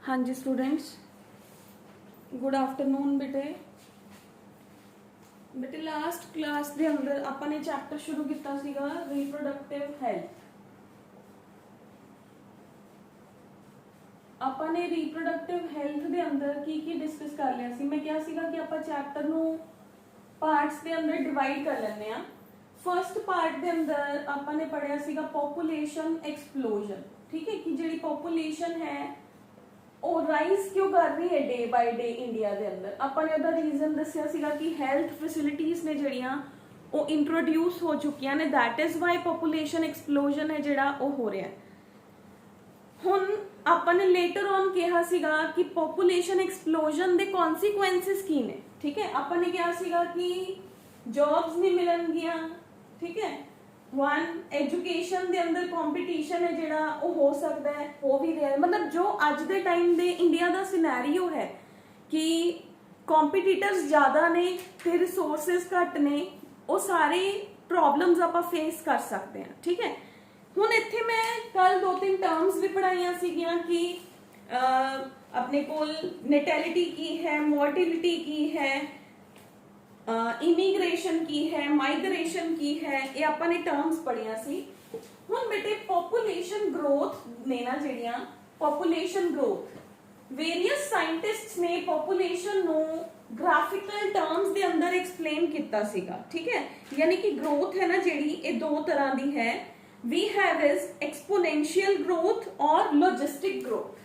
हाँ जी students, good afternoon बेटे। बेटे लास्ट क्लास ਦੇ ਅੰਦਰ ਆਪਾਂ ਨੇ ਚੈਪਟਰ ਸ਼ੁਰੂ ਕੀਤਾ ਸੀਗਾ ਰੀਪਰੋਡਕਟਿਵ ਹੈਲਥ। ਆਪਾਂ ਨੇ ਰੀਪਰੋਡਕਟਿਵ ਹੈਲਥ ਦੇ ਅੰਦਰ ਕੀ ਡਿਸਕਸ ਕਰ ਲਿਆ ਸੀ। ਮੈਂ ਕਿਹਾ ਸੀਗਾ ਕਿ ਆਪਾਂ ਚੈਪਟਰ ਨੂੰ ਪਾਰਟਸ ਦੇ ਅੰਦਰ ਡਿਵਾਈਡ ਕਰ ਲੈਂਦੇ ਆ। ਫਰਸਟ ਪਾਰਟ ਦੇ ਅੰਦਰ ਆਪਾਂ ਨੇ ਪੜਿਆ ਸੀਗਾ ਪੋਪੂਲੇਸ਼ਨ ਐਕਸਪਲੋਜਨ। ਠੀਕ ਹੈ, ਕਿ ਜਿਹੜੀ ਪੋਪੂਲੇਸ਼ਨ ਹੈ ਉਹ ਰਾਈਜ਼ ਕਿਉਂ ਕਰ ਰਹੀ ਹੈ ਡੇ ਬਾਈ ਡੇ ਇੰਡੀਆ ਦੇ ਅੰਦਰ। ਆਪਾਂ ਨੇ ਉਹਦਾ ਰੀਜ਼ਨ ਦੱਸਿਆ ਸੀਗਾ ਕਿ ਹੈਲਥ ਫੈਸਿਲਿਟੀਜ਼ ਨੇ ਜਿਹੜੀਆਂ ਉਹ ਇੰਟਰੋਡਿਊਸ ਹੋ ਚੁੱਕੀਆਂ ਨੇ, that is why population explosion ਹੈ ਜਿਹੜਾ ਉਹ ਹੋ ਰਿਹਾ। ਹੁਣ ਆਪਾਂ ਨੇ ਲੇਟਰ ਔਨ ਕਿਹਾ ਸੀਗਾ ਕਿ ਪੋਪੂਲੇਸ਼ਨ ਐਕਸਪਲੋਜਨ ਦੇ ਕੌਨਸੀਕੁਐਂਸਿਸ ਕੀ ਨੇ। ਠੀਕ ਹੈ, ਆਪਾਂ ਨੇ ਕਿਹਾ ਸੀਗਾ ਕਿ ਜੌਬਸ ਨਹੀਂ ਮਿਲਣਗੀਆਂ। ਠੀਕ ਹੈ, वन एजुकेशन ਦੇ ਅੰਦਰ ਕੰਪੀਟੀਸ਼ਨ ਹੈ ਜਿਹੜਾ ਉਹ ਹੋ ਸਕਦਾ ਹੈ, ਹੋ ਵੀ ਰਿਹਾ। ਮਤਲਬ ਜੋ ਅੱਜ ਦੇ ਟਾਈਮ ਦੇ ਇੰਡੀਆ ਦਾ ਸਿਨੈਰੀਓ ਹੈ ਕਿ ਕੰਪੀਟੀਟਰਸ ਜ਼ਿਆਦਾ ਨੇ ਤੇ ਰਿਸੋਰਸਸ ਘੱਟ ਨੇ, ਉਹ ਸਾਰੇ ਪ੍ਰੋਬਲਮਸ ਆਪਾਂ ਫੇਸ ਕਰ ਸਕਦੇ ਹਾਂ। ਠੀਕ ਹੈ, ਹੁਣ ਇੱਥੇ ਮੈਂ ਕੱਲ 2-3 ਟਰਮਸ ਵੀ ਪੜਾਈਆਂ ਸੀਗੀਆਂ ਕਿ ਆਪਣੇ ਕੋਲ ਨੈਟੈਲਿਟੀ ਕੀ ਹੈ, ਮੋਰਟੈਲਿਟੀ ਕੀ ਹੈ, ਇਮੀਗ੍ਰੇਸ਼ਨ ਕੀ ਹੈ, ਮਾਈਗ੍ਰੇਸ਼ਨ ਕੀ ਹੈ, ਇਹ ਆਪਾਂ ਨੇ ਟਰਮਸ ਪੜੀਆਂ ਸੀ। ਹੁਣ ਬੇਟੇ ਪੋਪੂਲੇਸ਼ਨ ਗਰੋਥ ਨੇ ਨਾ ਜਿਹੜੀਆਂ ਪੋਪੂਲੇਸ਼ਨ ਗਰੋਥ ਵੇਰੀਅਸ ਸਾਇੰਟਿਸਟਸ ਨੇ ਪੋਪੂਲੇਸ਼ਨ ਨੂੰ ਗ੍ਰਾਫਿਕਲ ਟਰਮਸ ਦੇ ਅੰਦਰ ਐਕਸਪਲੇਨ ਕੀਤਾ ਸੀਗਾ। ਠੀਕ ਹੈ, ਯਾਨੀ ਕਿ ਗਰੋਥ ਹੈ ਨਾ ਜਿਹੜੀ ਇਹ ਦੋ ਤਰ੍ਹਾਂ ਦੀ ਹੈ। we have is exponential growth or logistic growth.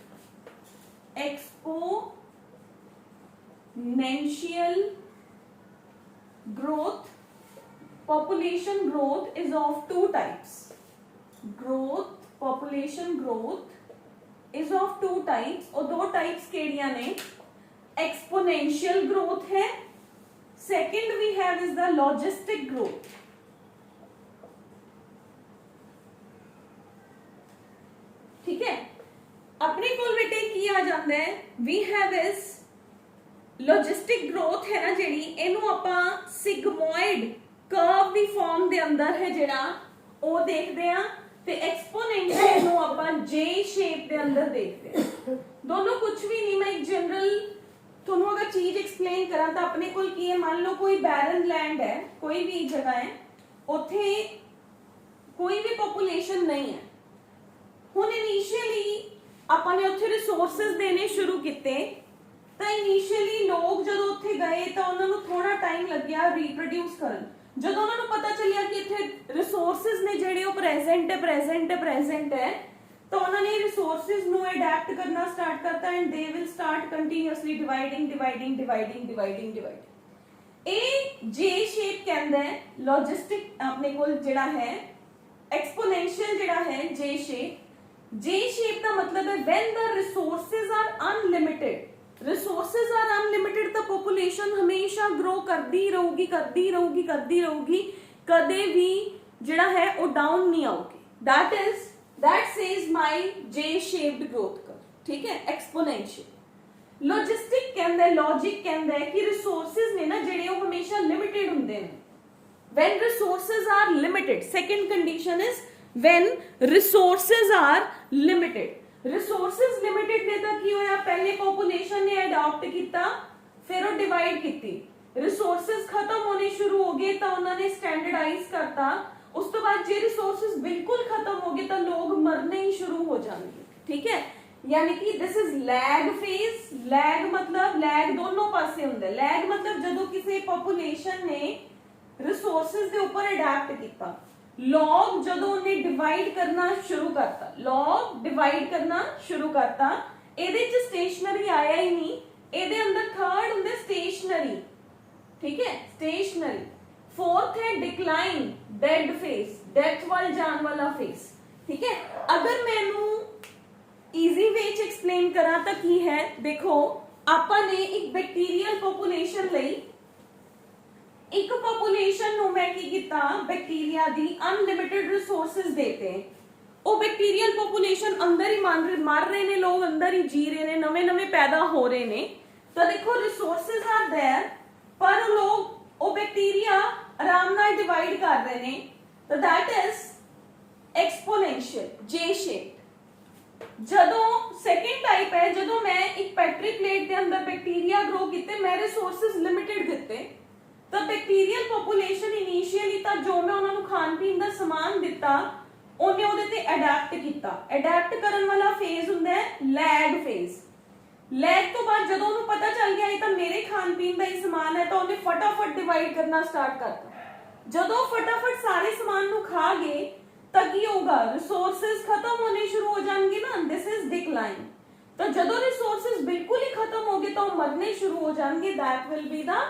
Exponential growth, population growth is of two types. Population growth is of two types. और दो types केड़ियां ने, exponential growth है, second we have is the logistic growth. ठीक है, अपने कोल बेटे की आ जाता है we have is logistic growth है ना ਜਿਹੜੀ ਇਹਨੂੰ ਆਪਾਂ ਸਿਗਮੋਇਡ ਕਰਵ ਦੀ ਫਾਰਮ ਦੇ ਅੰਦਰ ਹੈ ਜਿਹੜਾ ਉਹ ਦੇਖਦੇ ਆ, ਤੇ ਐਕਸਪੋਨੈਂਸ਼ੀਅਲ ਨੂੰ ਆਪਾਂ ਜੇ ਸ਼ੇਪ ਦੇ ਅੰਦਰ ਦੇਖਦੇ ਆ। ਦੋਨੋਂ ਕੁਝ ਵੀ ਨਹੀਂ, ਮੈਂ ਇੱਕ ਜਨਰਲ ਤੁਹਾਨੂੰ ਅਗਰ ਚੀਜ਼ ਐਕਸਪਲੇਨ ਕਰਾਂ ਤਾਂ ਆਪਣੇ ਕੋਲ ਕੀ ਹੈ, ਮੰਨ ਲਓ ਕੋਈ ਬੈਰਨ ਲੈਂਡ ਹੈ, ਕੋਈ ਵੀ ਜਗ੍ਹਾ ਹੈ, ਉੱਥੇ ਕੋਈ ਵੀ ਪੋਪੂਲੇਸ਼ਨ ਨਹੀਂ ਹੈ। ਹੁਣ ਇਨੀਸ਼ੀਅਲੀ ਆਪਾਂ ਨੇ ਉੱਥੇ ਰਿਸੋਰਸਸ ਦੇਣੇ ਸ਼ੁਰੂ ਕੀਤੇ, ਤਾਂ ਇਨੀਸ਼ੀਅਲੀ ਲੋਕ ਜਦੋਂ ਉੱਥੇ ਗਏ ਤਾਂ ਉਹਨਾਂ ਨੂੰ ਥੋੜਾ ਟਾਈਮ ਲੱਗਿਆ ਰੀਪਰੋਡਿਊਸ ਕਰਨ। ਜਦੋਂ ਉਹਨਾਂ ਨੂੰ ਪਤਾ ਚੱਲਿਆ ਕਿ ਇੱਥੇ ਰਿਸੋਰਸਸ ਨੇ ਜਿਹੜੇ ਉਹ ਪ੍ਰੈਜ਼ੈਂਟ ਹੈ, ਤਾਂ ਉਹਨਾਂ ਨੇ ਰਿਸੋਰਸਸ ਨੂੰ ਅਡੈਪਟ ਕਰਨਾ ਸਟਾਰਟ ਕਰਤਾ and they will start continuously dividing. ਇਹ ਜੇ ਸ਼ੇਪ ਕਹਿੰਦਾ ਹੈ ਲੌਜਿਸਟਿਕ ਆਪਣੇ ਕੋਲ ਜਿਹੜਾ ਹੈ ਐਕਸਪੋਨੈਂਸ਼ੀਅਲ ਜਿਹੜਾ ਹੈ ਜੇ ਸ਼ੇਪ ਦਾ ਮਤਲਬ ਹੈ when the resources are unlimited। Resources are unlimited तो पॉपुलेशन हमेशा ग्रो करती रहूगी, कदे भी जिहड़ा है वो डाउन नहीं आऊगी। That says my J shaped growth curve. ठीक है, एक्सपोनेंशियल। लॉजिस्टिक कहंदा है, लॉजिक कहंदा है कि रिसोर्सेज ने ना जिहड़े वो हमेशा लिमिटेड हुंदे ने। When resources are limited, second condition is when resources are limited. Resources limited ने ਤਾਂ ਕੀ ਹੋਇਆ, ਪਹਿਲੇ ਪੋਪੂਲੇਸ਼ਨ ਨੇ ਅਡਾਪਟ ਕੀਤਾ, ਫਿਰ ਉਹ ਡਿਵਾਈਡ ਕੀਤੀ, ਰਿਸੋਰसेज ਖਤਮ ਹੋਣੇ ਸ਼ੁਰੂ ਹੋ ਗਏ ਤਾਂ ਉਹਨਾਂ ਨੇ ਸਟੈਂਡਰਡਾਈਜ਼ ਕਰਤਾ। ਉਸ ਤੋਂ ਬਾਅਦ ਜੇ ਰਿਸੋਰसेज ਬਿਲਕੁਲ ਖਤਮ ਹੋ ਗਏ ਤਾਂ ਲੋਕ ਮਰਨੇ ਹੀ ਸ਼ੁਰੂ ਹੋ ਜਾਣਗੇ। ਠੀਕ ਹੈ, ਯਾਨੀ ਕਿ this is leg phase. Leg ਮਤਲਬ ਲੈਗ ਦੋਨੋਂ ਪਾਸੇ ਹੁੰਦਾ। ਲੈਗ ਮਤਲਬ ਜਦੋਂ ਕਿਸੇ ਪੋਪੂਲੇਸ਼ਨ ਨੇ ਰਿਸੋਰसेज ਦੇ ਉੱਪਰ ਅਡਾਪਟ ਕੀਤਾ, ਲੌਗ ਜਦੋਂ ਉਹਨੇ ਡਿਵਾਈਡ ਕਰਨਾ ਸ਼ੁਰੂ ਕਰਤਾ, ਇਹਦੇ ਚ ਸਟੇਸ਼ਨਰੀ ਆਇਆ ਹੀ ਨਹੀਂ, ਇਹਦੇ ਅੰਦਰ ਥਰਡ ਹੁੰਦਾ ਸਟੇਸ਼ਨਰੀ। ਠੀਕ ਹੈ, ਸਟੇਸ਼ਨਰੀ। फोर्थ है डिक्लाइन, डेड फेस, डेथ वाल जान वाला फेस। ठीक है, अगर मैनू इजी वे च एक्सप्लेन करा तो की है, देखो ਆਪਾਂ ਨੇ ਇੱਕ ਬੈਕਟੀਰੀਅਲ ਪੋਪੂਲੇਸ਼ਨ ਲਈ ਇੱਕ ਪੋਪੂਲੇਸ਼ਨ ਨੂੰ ਮੈਂ ਕੀ ਕੀਤਾ, ਬੈਕਟੀਰੀਆ ਦੀ ਅਨਲਿਮਿਟਿਡ ਰਿਸੋਰਸਸ ਦੇਤੇ। ਉਹ ਬੈਕਟੀਰੀਅਲ ਪੋਪੂਲੇਸ਼ਨ ਅੰਦਰ ਹੀ ਮਰ ਰਹੇ ਨੇ, ਲੋਕ ਅੰਦਰ ਹੀ ਜੀ ਰਹੇ ਨੇ, ਨਵੇਂ ਪੈਦਾ ਹੋ ਰਹੇ ਨੇ। ਤਾਂ ਦੇਖੋ ਰਿਸੋਰਸਸ ਆਰ देयर, ਪਰ ਲੋਕ ਉਹ ਬੈਕਟੀਰੀਆ ਆਰਾਮ ਨਾਲ ਡਿਵਾਈਡ ਕਰ ਰਹੇ ਨੇ। ਤਾਂ that is exponential J shape. ਜਦੋਂ ਸੈਕਿੰਡ ਟਾਈਪ ਹੈ, ਜਦੋਂ ਮੈਂ ਇੱਕ ਪੈਟਰੀ ਪਲੇਟ ਦੇ ਅੰਦਰ ਬੈਕਟੀਰੀਆ ਗਰੋ ਕੀਤੇ, ਮੈਂ ਰਿਸੋਰਸਸ ਲਿਮਿਟਡ ਦਿੱਤੇ, ਤਾਂ ਬੈਕਟੀਰੀਅਲ ਪੋਪੂਲੇਸ਼ਨ ਇਨੀਸ਼ੀਅਲੀ ਤਾਂ ਜੋ ਮੈਂ ਉਹਨਾਂ ਨੂੰ ਖਾਣ ਪੀਣ ਦਾ ਸਮਾਨ ਦਿੱਤਾ ਉਹਨੇ ਉਹਦੇ ਤੇ ਅਡੈਪਟ ਕੀਤਾ। ਅਡੈਪਟ ਕਰਨ ਵਾਲਾ ਫੇਜ਼ ਹੁੰਦਾ ਹੈ ਲੈਗ ਫੇਜ਼। ਲੈਗ ਤੋਂ ਬਾਅਦ ਜਦੋਂ ਉਹਨੂੰ ਪਤਾ ਚੱਲ ਗਿਆ ਇਹ ਤਾਂ ਮੇਰੇ ਖਾਣ ਪੀਣ ਦਾ ਹੀ ਸਮਾਨ ਹੈ, ਤਾਂ ਉਹਨੇ ਫਟਾਫਟ ਡਿਵਾਈਡ ਕਰਨਾ ਸਟਾਰਟ ਕਰਤਾ। ਜਦੋਂ ਫਟਾਫਟ ਸਾਰੇ ਸਮਾਨ ਨੂੰ ਖਾ ਗਏ ਤਾਂ ਕੀ ਹੋਗਾ, ਰਿਸੋਰਸਸ ਖਤਮ ਹੋਣੇ ਸ਼ੁਰੂ ਹੋ ਜਾਣਗੇ ਨਾ, ਦਿਸ ਇਜ਼ ਡਿਕਲਾइन। ਤਾਂ ਜਦੋਂ ਰਿਸੋਰਸਸ ਬਿਲਕੁਲ ਹੀ ਖਤਮ ਹੋ ਗਏ ਤਾਂ ਉਹ ਮਰਨੇ ਸ਼ੁਰੂ ਹੋ ਜਾਣਗੇ, that will be the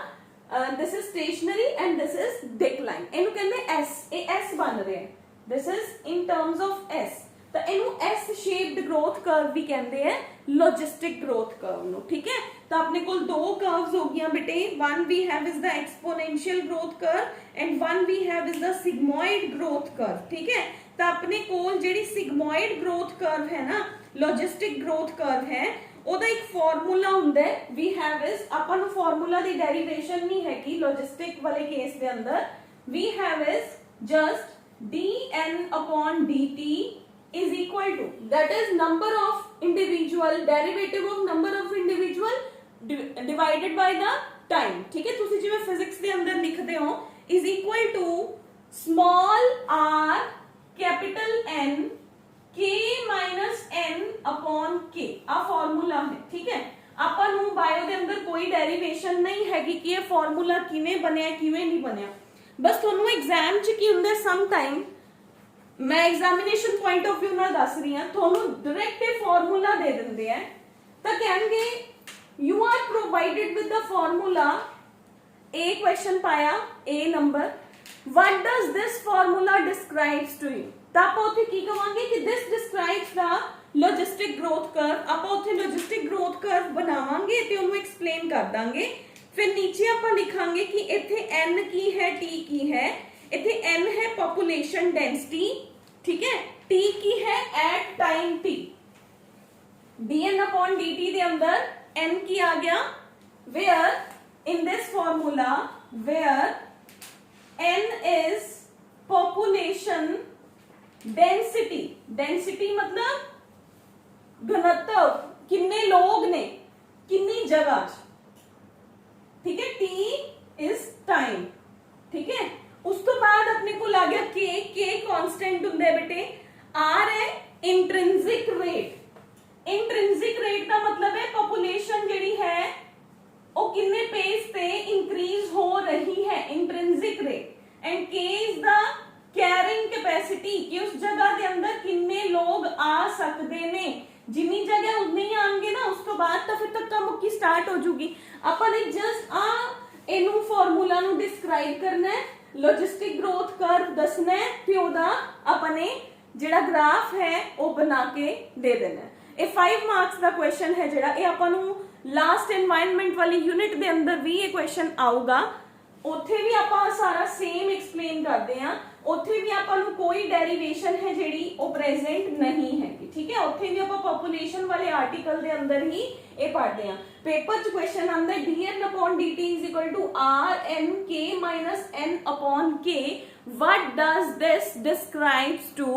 this is stationary and this is decline। ਇਹਨੂੰ ਕਹਿੰਦੇ S, ਇਹ S ਬਣ ਰਿਹਾ ਹੈ, this is in terms of S। ਤਾਂ ਇਹਨੂੰ S shaped growth curve ਵੀ ਕਹਿੰਦੇ ਆ, logistic growth curve ਨੂੰ, ਠੀਕ ਹੈ। ਤਾਂ ਆਪਣੇ ਕੋਲ ਦੋ curves ਹੋ ਗਈਆਂ ਬੇਟੇ, one we have is the exponential growth curve and one we have is the sigmoid growth curve, ਠੀਕ ਹੈ। ਤਾਂ ਆਪਣੇ ਕੋਲ ਜਿਹੜੀ sigmoid growth curve ਹੈ ਨਾ, logistic growth curve ਹੈ, ਉਹਦਾ ਇੱਕ ਫਾਰਮੂਲਾ ਹੁੰਦਾ ਹੈ, we have is, ਆਪਾਂ ਨੂੰ ਫਾਰਮੂਲਾ ਦੀ ਡੈਰੀਵੇਸ਼ਨ ਨਹੀਂ ਹੈਗੀ ਲੌਜਿਸਟਿਕ ਵਾਲੇ ਕੇਸ ਦੇ ਅੰਦਰ, we have is just dn upon dt is equal to, that is number of individual, derivative of number of individual divided by the time, ठीक है। ਤੁਸੀਂ ਜਿਵੇਂ ਫਿਜ਼ਿਕਸ ਦੇ ਅੰਦਰ ਲਿਖਦੇ ਹੋ is equal to small r capital N k minus n upon k, ਆ formula ਹੈ, ਠੀਕ ਹੈ। ਆਪਾਂ ਨੂੰ ਬਾਇਓ ਦੇ ਅੰਦਰ ਕੋਈ ਡੈਰੀਵੇਸ਼ਨ ਨਹੀਂ ਹੈਗੀ ਕਿ ਇਹ ਫਾਰਮੂਲਾ ਕਿਵੇਂ ਬਣਿਆ ਕਿਵੇਂ ਨਹੀਂ ਬਣਿਆ, ਬਸ ਤੁਹਾਨੂੰ ਐਗਜ਼ਾਮ 'ਚ ਕੀ ਹੁੰਦਾ ਸਮ ਟਾਈਮ, मैं एग्जामिनेशन पॉइंट ऑफ व्यू ਨਾਲ ਦੱਸ ਰਹੀ ਹਾਂ, ਤੁਹਾਨੂੰ ਡਾਇਰੈਕਟ ਇਹ ਫਾਰਮੂਲਾ ਦੇ ਦਿੰਦੇ ਆ, ਤਾਂ ਕਹਿਣਗੇ you are provided with the formula, A question ਪਾਇਆ, A number, what does this formula describes to you, ਤਾਂ ਆਪਾਂ ਉੱਥੇ ਕੀ ਕਵਾਂਗੇ ਕਿ this describes the logistic growth curve। ਆਪਾਂ ਉੱਥੇ logistic growth curve ਬਣਾਵਾਂਗੇ ਤੇ ਉਹਨੂੰ ਐਕਸਪਲੇਨ ਕਰ ਦਾਂਗੇ। ਫਿਰ ਨੀਚੇ ਆਪਾਂ ਲਿਖਾਂਗੇ ਕਿ ਇੱਥੇ n ਕੀ ਹੈ, t ਕੀ ਹੈ। ਇੱਥੇ n है population density, ठीक है, t की है at time t, dn upon dt ਦੇ ਅੰਦਰ n ਕੀ ਆ ਗਿਆ, where in this formula where n is population density, density मतलब घनत्व, कितने लोग ने कितनी जगह, ठीक है, t is time, ठीक है। उस तो बाद अपने को आ गया k, k कांस्टेंट ਹੁੰਦੇ ਬੇਟੇ, r है इंट्रिंसिक रेट। इंट्रिंसिक रेट ਦਾ मतलब है पॉपुलेशन ਜਿਹੜੀ ਹੈ ਉਹ ਕਿੰਨੇ पेस पे इंक्रीज हो रही है, intrinsic rate. And k is the carrying capacity, कि उस जगह ਦੇ ਅੰਦਰ ਕਿੰਨੇ ਲੋग ਆ ਸਕਦੇ ਨੇ, ਜਿੰਨੀ ਜਗ੍ਹਾ ਉਤਨੀ ਹੀ ਆਣਗੇ ਨਾ, ਉਸ ਤੋਂ ਬਾਅਦ ਤਾਂ ਫਿਰ ਧੱਕਾ ਮੁੱਕੀ ਸਟਾਰਟ ਹੋ ਜੂਗੀ। ਆਪਾਂ ਨੇ ਜਸਟ ਆ ਇਹਨੂੰ ਫਾਰਮੂਲਾ ਨੂੰ ਡਿਸਕ੍ਰਾਈਬ ਕਰਨਾ ਹੈ, लॉजिस्टिक ग्रोथ कर्व दसना है, ਤੇ ਉਹਦਾ ਆਪਾਂ ਨੇ ਜਿਹੜਾ ਗ੍ਰਾਫ ਹੈ ਉਹ ਬਣਾ ਕੇ ਦੇ ਦੇਣਾ ਹੈ। ਇਹ 5 ਮਾਰਕਸ ਦਾ ਕੁਐਸਚਨ ਹੈ ਜਿਹੜਾ, ਇਹ ਆਪਾਂ ਨੂੰ ਲਾਸਟ এনवायरमेंट ਵਾਲੀ ਯੂਨਿਟ ਦੇ ਅੰਦਰ ਵੀ ਇਹ ਕੁਐਸਚਨ ਆਊਗਾ। ਉੱਥੇ ਵੀ ਆਪਾਂ ਸਾਰਾ ਸੇਮ ਐਕਸਪਲੇਨ ਕਰਦੇ ਆ, ਉੱਥੇ ਵੀ ਆਪਾਂ ਨੂੰ ਕੋਈ ਡੈਰੀਵੇਸ਼ਨ ਹੈ ਜਿਹੜੀ ਉਹ ਪ੍ਰੈਜ਼ੈਂਟ ਨਹੀਂ ਹੈਗੀ, ਠੀਕ ਹੈ। ਉੱਥੇ ਵੀ ਆਪਾਂ ਪੋਪੂਲੇਸ਼ਨ ਵਾਲੇ ਆਰਟੀਕਲ ਦੇ ਅੰਦਰ ਹੀ ਇਹ ਪੜ੍ਹਦੇ ਆ। पेपर च क्वेश्चन आंदा है dn upon dt is equal to r n k minus n upon k, what does this describes to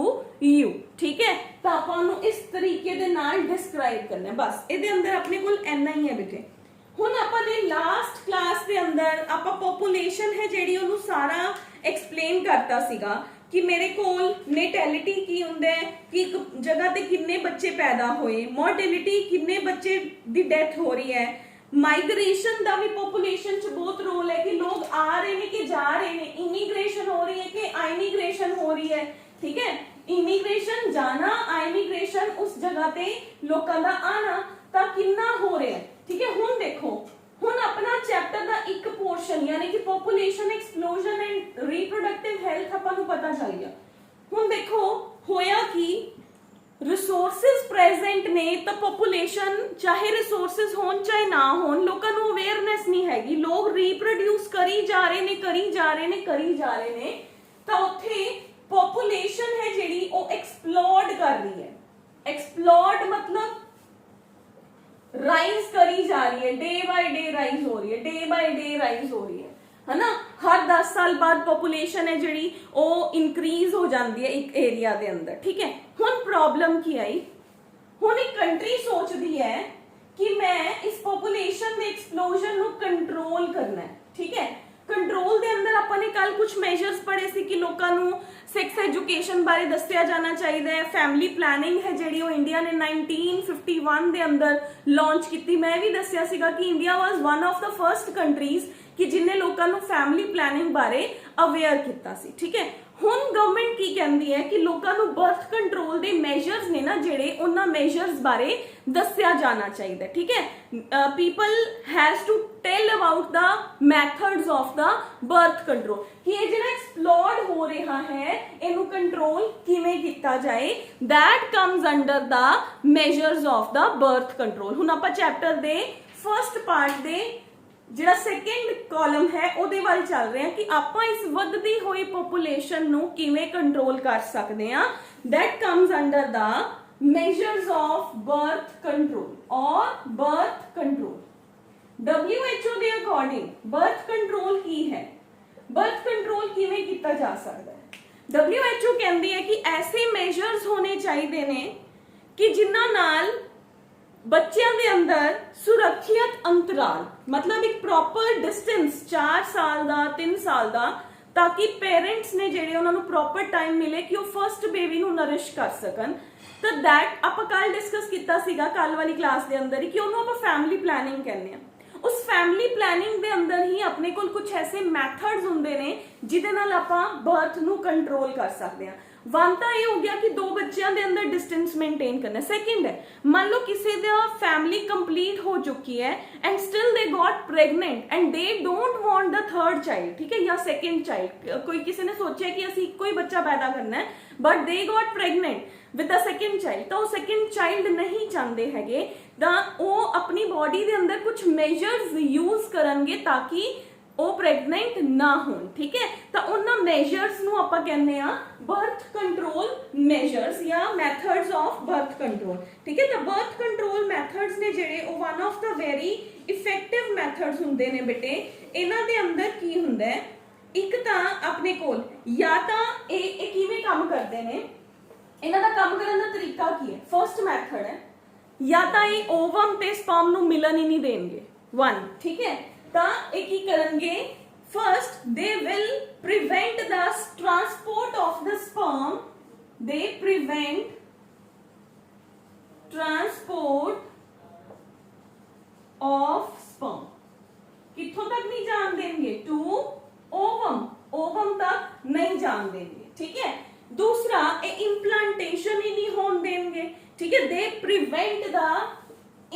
you, ठीक है। तो ਆਪਾਂ ਨੂੰ ਇਸ ਤਰੀਕੇ ਦੇ ਨਾਲ ਡਿਸਕ੍ਰਾਈਬ ਕਰਨਾ ਹੈ, ਬਸ ਇਹਦੇ ਅੰਦਰ ਆਪਣੇ ਕੋਲ ਇੰਨਾ ਹੀ ਹੈ ਬੇਟੇ। ਹੁਣ ਆਪਾਂ ਨੇ ਲਾਸਟ ਕਲਾਸ ਦੇ ਅੰਦਰ ਆਪਾਂ ਪੋਪੂਲੇਸ਼ਨ ਹੈ ਜਿਹੜੀ ਉਹਨੂੰ ਸਾਰਾ ਐਕਸਪਲੇਨ ਕਰਤਾ ਸੀਗਾ कि मेरे कोल नेटैलिटी की हुंदा है, कि एक जगह ते किन्ने बच्चे पैदा होए, मोर्टेलिटी किन्ने बच्चे दी डेथ हो रही है, माइग्रेशन दा भी पॉपुलेशन च बहुत रोल है कि लोग आ रहे ने कि जा रहे ने, इमिग्रेशन हो रही है कि आइमिग्रेशन हो रही है, ठीक है। इमिग्रेशन जाना, आइमिग्रेशन उस जगह ते लोकां दा आना तां किन्ना हो रहा है, ठीक है। हुण देखो, ਹੁਣ ਆਪਣਾ ਚੈਪਟਰ ਦਾ ਇੱਕ ਪੋਰਸ਼ਨ ਯਾਨੀ ਕਿ population explosion and reproductive health ਆਪਾਂ ਨੂੰ ਪਤਾ ਚੱਲ ਗਿਆ। ਹੁਣ ਦੇਖੋ ਹੋਇਆ ਕਿ ਰਿਸੋਰਸਸ ਪ੍ਰੈਜ਼ੈਂਟ ਨੇ, ਤਾਂ ਪੋਪੂਲੇਸ਼ਨ ਚਾਹੇ ਰਿਸੋਰਸਸ ਹੋਣ ਚਾਹੇ ਨਾ ਹੋਣ, ਲੋਕਾਂ ਨੂੰ ਅਵੇਅਰਨੈਸ ਨਹੀਂ ਹੈਗੀ, ਲੋਕ ਰੀਪਰੋਡਿਊਸ ਕਰੀ ਜਾ ਰਹੇ ਨੇ, ਕਰੀ ਜਾ ਰਹੇ ਨੇ, ਕਰੀ ਜਾ ਰਹੇ ਨੇ, ਤਾਂ ਉੱਥੇ ਪੋਪੂਲੇਸ਼ਨ ਹੈ ਜਿਹੜੀ ਉਹ ਐਕਸਪਲੋਡ ਕਰ ਰਹੀ ਹੈ। ਐਕਸਪਲੋਡ मतलब राइज करी जा रही है, डे बाय डे राइज हो रही है, डे बाय डे राइज हो रही है ना। हर 10 साल बाद पॉपुलेशन है जिहड़ी वो इंक्रीज हो जाती है एक एरिया दे अंदर, ठीक है। हुण प्रॉब्लम की आई, ਹੁਣ ਇੱਕ ਕੰਟਰੀ ਸੋਚਦੀ ਹੈ ਕਿ ਮੈਂ ਇਸ ਪੋਪੂਲੇਸ਼ਨ ਦੇ ਐਕਸਪਲੋਜਨ ਨੂੰ ਕੰਟਰੋਲ ਕਰਨਾ ਹੈ, ਠੀਕ ਹੈ। ਕੰਟਰੋਲ ਦੇ ਅੰਦਰ ਆਪਾਂ ਨੇ ਕੱਲ ਕੁਝ ਮੈਜਰਸ ਪੜ੍ਹੇ ਸੀ ਕਿ ਲੋਕਾਂ ਨੂੰ ਸੈਕਸ ਐਜੂਕੇਸ਼ਨ ਬਾਰੇ ਦੱਸਿਆ ਜਾਣਾ ਚਾਹੀਦਾ ਹੈ। ਫੈਮਿਲੀ ਪਲੈਨਿੰਗ ਹੈ ਜਿਹੜੀ ਉਹ ਇੰਡੀਆ ਨੇ 1951 ਦੇ ਅੰਦਰ ਲਾਂਚ ਕੀਤੀ। ਮੈਂ ਵੀ ਦੱਸਿਆ ਸੀਗਾ ਕਿ India was one of the first countries ਕਿ ਜਿਨਨੇ ਲੋਕਾਂ ਨੂੰ ਫੈਮਿਲੀ ਪਲੈਨਿੰਗ ਬਾਰੇ ਅਵੇਅਰ ਕੀਤਾ ਸੀ, ਠੀਕ ਹੈ। ਹੁਣ ਗਵਰਨਮੈਂਟ ਕੀ ਕਹਿੰਦੀ ਹੈ ਕਿ ਲੋਕਾਂ ਨੂੰ ਬਰਥ ਕੰਟਰੋਲ ਦੇ ਮੈਜਰਸ ਨੇ ਨਾ ਜਿਹੜੇ, ਉਹਨਾਂ ਮੈਜਰਸ ਬਾਰੇ ਦੱਸਿਆ ਜਾਣਾ ਚਾਹੀਦਾ, ਠੀਕ ਹੈ। People has to tell about the methods of the birth control ਕਿ ਇਹ ਜਿਹੜਾ ਐਕਸਪਲੋਰਡ ਹੋ ਰਿਹਾ ਹੈ ਇਹਨੂੰ ਕੰਟਰੋਲ ਕਿਵੇਂ ਕੀਤਾ ਜਾਏ। that comes under the measures of the birth control। ਹੁਣ ਆਪਾਂ ਚੈਪਟਰ ਦੇ ਫਰਸਟ ਪਾਰਟ ਦੇ ਜਿਹੜਾ ਸੈਕੰਡ ਕਾਲਮ ਹੈ ਉਹਦੇ ਵੱਲ ਚੱਲ ਰਹੇ ਹਾਂ ਕਿ ਆਪਾਂ ਇਸ ਵੱਧਦੀ ਹੋਈ ਪੋਪੂਲੇਸ਼ਨ ਨੂੰ ਕਿਵੇਂ ਕੰਟਰੋਲ ਕਰ ਸਕਦੇ ਹਾਂ। that comes under the measures of birth control or birth control। WHO ਦੇ ਅਕੋਰਡਿੰਗ ਬਰਥ ਕੰਟਰੋਲ ਕੀ ਹੈ, ਬਰਥ ਕੰਟਰੋਲ ਕਿਵੇਂ ਕੀਤਾ ਜਾ ਸਕਦਾ ਹੈ। WHO ਕਹਿੰਦੀ ਹੈ ਕਿ ਐਸੇ ਮੈਜਰਸ ਹੋਣੇ ਚਾਹੀਦੇ ਨੇ ਕਿ ਜਿਨ੍ਹਾਂ ਨਾਲ ਬੱਚਿਆਂ ਦੇ ਅੰਦਰ ਸੁਰੱਖਿਅਤ ਅੰਤਰਾਲ, ਮਤਲਬ ਇੱਕ ਪ੍ਰੋਪਰ ਡਿਸਟੈਂਸ 4 ਸਾਲ ਦਾ 3 ਸਾਲ ਦਾ, ਤਾਂ ਕਿ ਪੇਰੈਂਟਸ ਨੇ ਜਿਹੜੇ ਉਹਨਾਂ ਨੂੰ ਪ੍ਰੋਪਰ ਟਾਈਮ ਮਿਲੇ ਕਿ ਉਹ ਫਰਸਟ ਬੇਬੀ ਨੂੰ ਨਰਿਸ਼ ਕਰ ਸਕਣ। ਤਾਂ ਦੈਟ ਆਪਾਂ ਕੱਲ ਡਿਸਕਸ ਕੀਤਾ ਸੀਗਾ ਕੱਲ ਵਾਲੀ ਕਲਾਸ ਦੇ ਅੰਦਰ ਹੀ ਕਿ ਉਹਨੂੰ ਆਪਾਂ ਫੈਮਿਲੀ ਪਲੈਨਿੰਗ ਕਹਿੰਦੇ ਆ। ਉਸ ਫੈਮਿਲੀ ਪਲੈਨਿੰਗ ਦੇ ਅੰਦਰ ਹੀ ਆਪਣੇ ਕੋਲ ਕੁਝ ਐਸੇ ਮੈਥਡਸ ਹੁੰਦੇ ਨੇ ਜਿਹਦੇ ਨਾਲ ਆਪਾਂ ਬਰਥ ਨੂੰ ਕੰਟਰੋਲ ਕਰ ਸਕਦੇ ਹਾਂ। वन तो ये हो गया कि 2 बच्चों के अंदर डिस्टेंस मेंटेन करना। सेकंड है, मान लो किसी दा फैमिली कंप्लीट हो चुकी है and still they got pregnant and they don't want the third child, ठीक है, या सेकंड चाइल्ड। कोई किसी ने सोचा कि असं एक ही बच्चा पैदा करना है but they got pregnant with the second child, तो सेकंड चाइल्ड नहीं चाहते हैगे, तां वो अपनी बॉडी के अंदर कुछ मेजर्स यूज करनगे ताकि ਉਹ ਪ੍ਰੈਗਨੈਂਟ ਨਾ ਹੋਣ, ਠੀਕ ਹੈ। ਤਾਂ ਉਹਨਾਂ ਮੈਜਰਸ ਨੂੰ ਆਪਾਂ ਕਹਿੰਦੇ ਆ ਬਰਥ ਕੰਟਰੋਲ ਮੈਜਰਸ ਜਾਂ ਮੈਥਡਸ ਆਫ ਬਰਥ ਕੰਟਰੋਲ, ਠੀਕ ਹੈ। ਤਾਂ ਬਰਥ ਕੰਟਰੋਲ ਮੈਥਡਸ ਨੇ ਜਿਹੜੇ ਉਹ one of the very effective methods ਹੁੰਦੇ ਨੇ ਬੇਟੇ। ਇਹਨਾਂ ਦੇ ਅੰਦਰ ਕੀ ਹੁੰਦਾ ਹੈ, ਇੱਕ ਤਾਂ ਆਪਣੇ ਕੋਲ ਜਾਂ ਤਾਂ ਇਹ ਕਿਵੇਂ ਕੰਮ ਕਰਦੇ ਨੇ, ਇਹਨਾਂ ਦਾ ਕੰਮ ਕਰਨ ਦਾ ਤਰੀਕਾ ਕੀ ਹੈ। ਫਰਸਟ ਮੈਥਡ ਹੈ ਜਾਂ ਤਾਂ ਇਹ ਓਵਮ ਤੇ ਸਪਰਮ ਨੂੰ ਮਿਲਣ ਹੀ ਨਹੀਂ ਦੇਣਗੇ, 1, ਠੀਕ ਹੈ। ਤਾਂ ਇਹ ਕੀ ਕਰਨਗੇ, first they will prevent the transport of the sperm, ਦੇ ਪ੍ਰੀਵੈਂਟ ਟ੍ਰਾਂਸਪੋਰਟ ਆਫ ਸਪਰਮ। ਕਿੱਥੋਂ ਤੱਕ ਨਹੀਂ ਜਾਣ ਦੇਣਗੇ, ਟੂ ओवम, ओवम तक नहीं जान देंगे, ठीक है। दूसरा इम्प्लांटेशन ही नहीं होने देंगे, ठीक है। दे प्रिवेंट द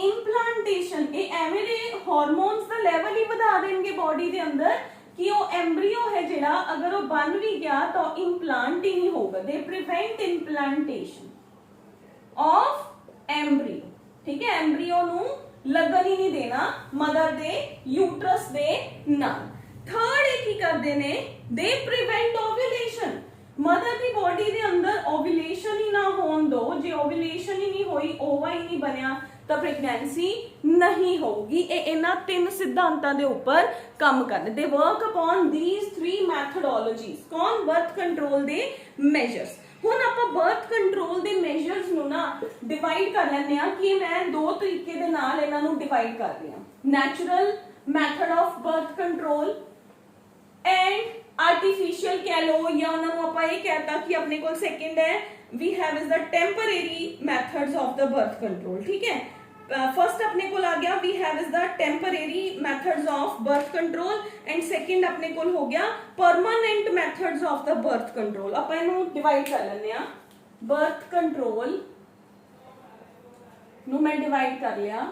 इम्प्लांटेशन, ये एवें दे हार्मोन्स का लेवल ही बढ़ा देंगे बॉडी के अंदर कि वो एम्ब्रियो है जिहड़ा अगर वो बन भी गया तो इम्प्लांट ही नहीं होगा। They prevent implantation of embryo, ठीक है। एम्ब्रियो नू लगन ही नहीं देना मदर दे यूट्रस दे नाल। थर्ड एक ही करते ने, दे प्रिवेंट ओव्यूलेशन, मदर की बॉडी के अंदर ओव्यूलेशन ही ना होने दो। जे ओव्यूलेशन ही नहीं होई, ओवा ही नहीं बनया तो प्रेगनेंसी नहीं होगी। ये इन्हां 3 सिद्धांतां दे उपर काम करदे। They work upon these 3 methodologies. कौन? बर्थ कंट्रोल दे मेजर्स। हुण आपां बर्थ कंट्रोल दे मेजर्स नूं ना डिवाइड कर लैंदे आ कि मैं 2 तरीके दे नाल इन्हां नूं डिवाइड कर रही हां, natural method of birth control and artificial कह लो, या उन्होंने आपां ये कहता कि अपने को सेकंड है we have is the temporary methods of the birth control, ठीक है। फर्स्ट अपने को आ गया we have is the temporary methods of birth control and second अपने को हो गया permanent methods of the birth control. आपां इहनूं डिवाइड कर लैंदे आ। बर्थ कंट्रोल नूं मैं डिवाइड कर लिया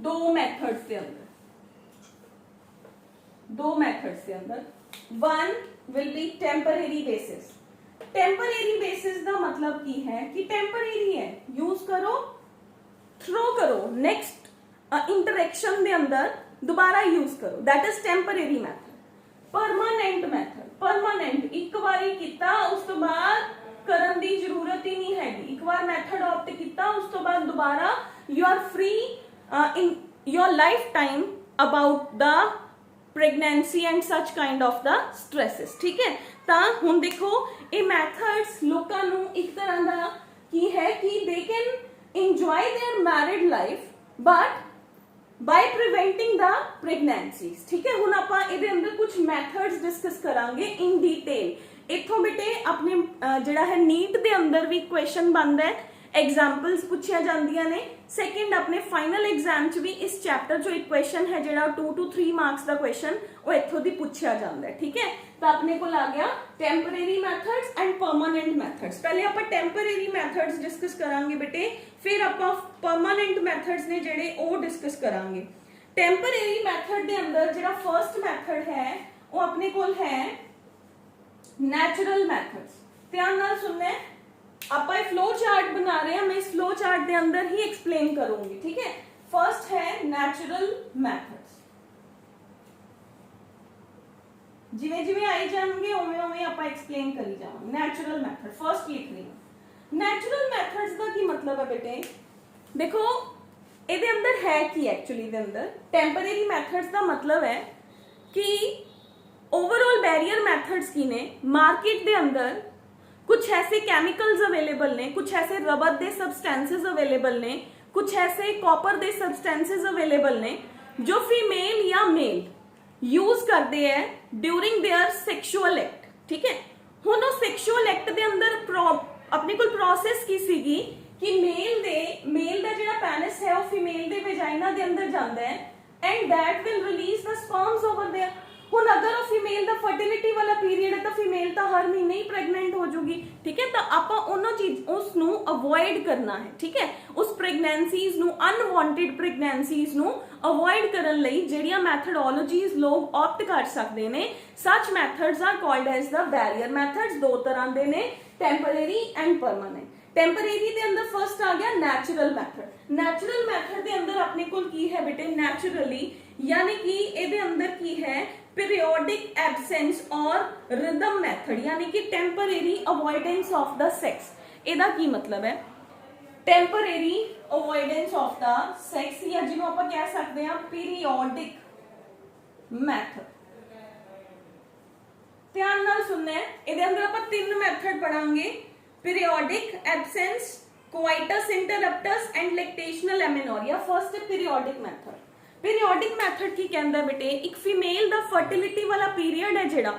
2 मेथड्स के अंदर, 2 मेथड्स के अंदर। 1 will be temporary basis. Temporary basis का मतलब की है कि टेम्परेरी है, यूज करो थ्रो करो, नेक्स्ट इंटरेक्शन दे अंदर दोबारा यूज करो, that is temporary method. Permanent method, permanent एक बारी किया उस तो बाद करन दी जरूरत ही नहीं हैगी। एक बार मेथड ऑप्ट किया उस तो बाद दोबारा you are free in your life time about the pregnancy and such kind of the stresses, ठीक है। तो हुण देखो ये मैथड्स लोगों नूं एक तरह का की है कि they can enjoy their married life but by preventing the pregnancies। ठीक है, हुण आपां इहदे अंदर कुछ मैथड्स डिस्कस करांगे इन डिटेल। इथों बेटे अपने जिहड़ा है नीट दे अंदर भी क्वेश्चन बनदा है, एग्जाम्पल्स पूछिया जांदियां ने। सैकेंड अपने फाइनल एग्जाम च भी इस चैप्टर चो एक क्वेश्चन है जिहड़ा 2 to 3 मार्क्स का क्वेश्चन वो इथों दी पूछिया जांदा है। ठीक है, तो अपने को आ गया temporary methods and permanent methods. पहले आप टेम्परेरी मैथड्स डिस्कस करांगे बेटे, फिर आप परमानेंट मैथड्स ने जिहड़े वो डिस्कस करांगे। टेम्परेरी मैथड दे अंदर जिहड़ा फर्स्ट मैथड है वो अपने कोल है नेचुरल मैथड्स। ध्यान नाल सुनना है, आप फ्लो चार्ट बना रहे हैं, मैं इस फ्लो चार्ट के अंदर ही एक्सप्लेन करूंगी। ठीक है, फर्स्ट है नेचुरल मैथड्स, जिवें जिवें आई जाएंगे उवें उवें आप एक्सप्लेन करी जाएंगे। नेचुरल मैथड फर्स्ट लिख रही हूं। नेचुरल मैथड्स का की मतलब है बेटे, देखो ਇਹਦੇ अंदर है कि एक्चुअली दे अंदर टेम्परेरी मैथड्स का मतलब है कि ओवरऑल बैरियर मैथड्स की ने मार्केट दे अंदर कुछ ऐसे केमिकल्स अवेलेबल ने, कुछ ऐसे रबर दे सबस्टेंसेस अवेलेबल ने, कुछ ऐसे कॉपर दे सबस्टेंसेस अवेलेबल ने जो फीमेल या मेल यूज करते हैं ड्यूरिंग देयर सेक्सुअल एक्ट। ठीक है, हुण उस सेक्सुअल एक्ट दे अंदर अपने को प्रोसेस की सीगी कि मेल दा जिहड़ा पेनिस है वो फीमेल दे वेजाइना दे अंदर जांदा है and that will release the sperms over there. हुण अगर वो फीमेल दा फर्टिलिटी वाला पीरियड है तो फीमेल तो हर महीने ही प्रेगनेंट हो जाऊगी। ठीक है, तो आपां उन्हों चीज उसनू अवॉइड करना है। ठीक है, उस प्रेगनेंसीज नू अनवांटेड प्रेगनेंसीज नू अवॉइड करन लई जिहड़ियां मैथडोलॉजीज लोग ऑप्ट कर सकदे ने, such methods are called as the barrier methods. दो तरह दे ने, टेम्परेरी एंड परमानेंट। टेम्परेरी दे अंदर फर्स्ट आ गया नेचुरल मैथड। नेचुरल मैथड दे अंदर अपने कोल की है बेटे नेचुरली, यानी कि ਇਹਦੇ अंदर की है पीरियोडिक एब्सेंस और रिदम मैथड, यानी कि temporary avoidance of the sex. ਇਹਦਾ ਕੀ मतलब है temporary avoidance of the sex या जिन्हों आप कह सकते हैं पीरियोडिक मैथड। ध्यान नाल सुनना है, ਇਹਦੇ अंदर आप 3 मैथड पढ़ांगे, periodic absence, coitus interruptus and lactational amenorrhea. First periodic method. Periodic method की कहंदा है बेटे, एक फीमेल दा फर्टिलिटी वाला पीरियड है जिहड़ा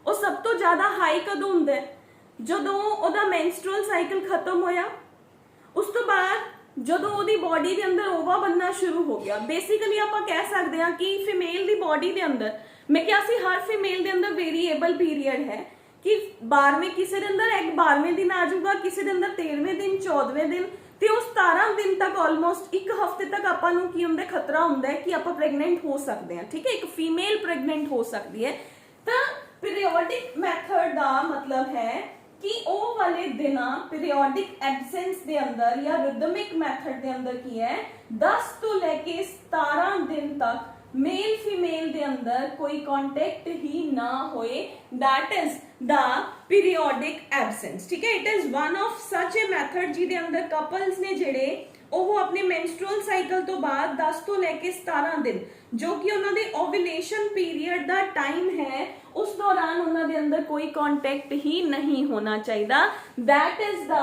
वो सब तो ज्यादा हाई कदों हुंदा है जदों ओदा मेंस्ट्रुअल साइकिल खत्म होया, उस तो बाद जदों ओदी बॉडी दे अंदर ओवा बनना शुरू हो गया। बेसिकली आप कह सकते हैं कि फीमेल दी बॉडी दे अंदर, मैं क्या सी हर फीमेल दे अंदर वेरिएबल पीरियड है कि 12वें किसी दे अंदर एक 12वें दिन आ जाऊगा, किसी दे अंदर 13वें दिन, 14वें दिन, ਤੇ ਉਹ 17 दिन तक ऑलमोस्ट एक हफ्ते तक ਆਪਾਂ ਨੂੰ ਕੀ ਹੁੰਦਾ ਖਤਰਾ ਹੁੰਦਾ ਹੈ ਕਿ ਆਪਾਂ ਪ੍ਰੈਗਨੈਂਟ ਹੋ ਸਕਦੇ ਹਾਂ। ਠੀਕ ਹੈ, ਇੱਕ ਫੀਮੇਲ ਪ੍ਰੈਗਨੈਂਟ ਹੋ ਸਕਦੀ ਹੈ। ਤਾਂ ਪੀਰੀਓਡਿਕ ਮੈਥਡ ਦਾ मतलब है कि ਉਹ ਵਾਲੇ ਦਿਨਾਂ ਪੀਰੀਓਡਿਕ ਐਬਸੈਂਸ ਦੇ ਅੰਦਰ ਜਾਂ ਰਿਦਮਿਕ ਮੈਥਡ ਦੇ ਅੰਦਰ ਕੀ ਹੈ 10 ਤੋਂ ਲੈ ਕੇ 17 दिन तक मेल फीमेल दे अंदर कोई कांटेक्ट ही ना होए, that is the periodic absence. ठीक है, it is one of such a method जिहदे अंदर कपल्स ने जिहड़े ਉਹ ਆਪਣੇ ਮੈਂਸਟਰੂਅਲ ਸਾਈਕਲ ਤੋਂ ਬਾਅਦ 10 ਤੋਂ ਲੈ ਕੇ 17 ਦਿਨ ਜੋ ਕਿ ਉਹਨਾਂ ਦੇ ਓਵੂਲੇਸ਼ਨ ਪੀਰੀਅਡ ਦਾ ਟਾਈਮ ਹੈ ਉਸ ਦੌਰਾਨ ਉਹਨਾਂ ਦੇ ਅੰਦਰ ਕੋਈ ਕੰਟੈਕਟ ਹੀ ਨਹੀਂ ਹੋਣਾ ਚਾਹੀਦਾ, that is the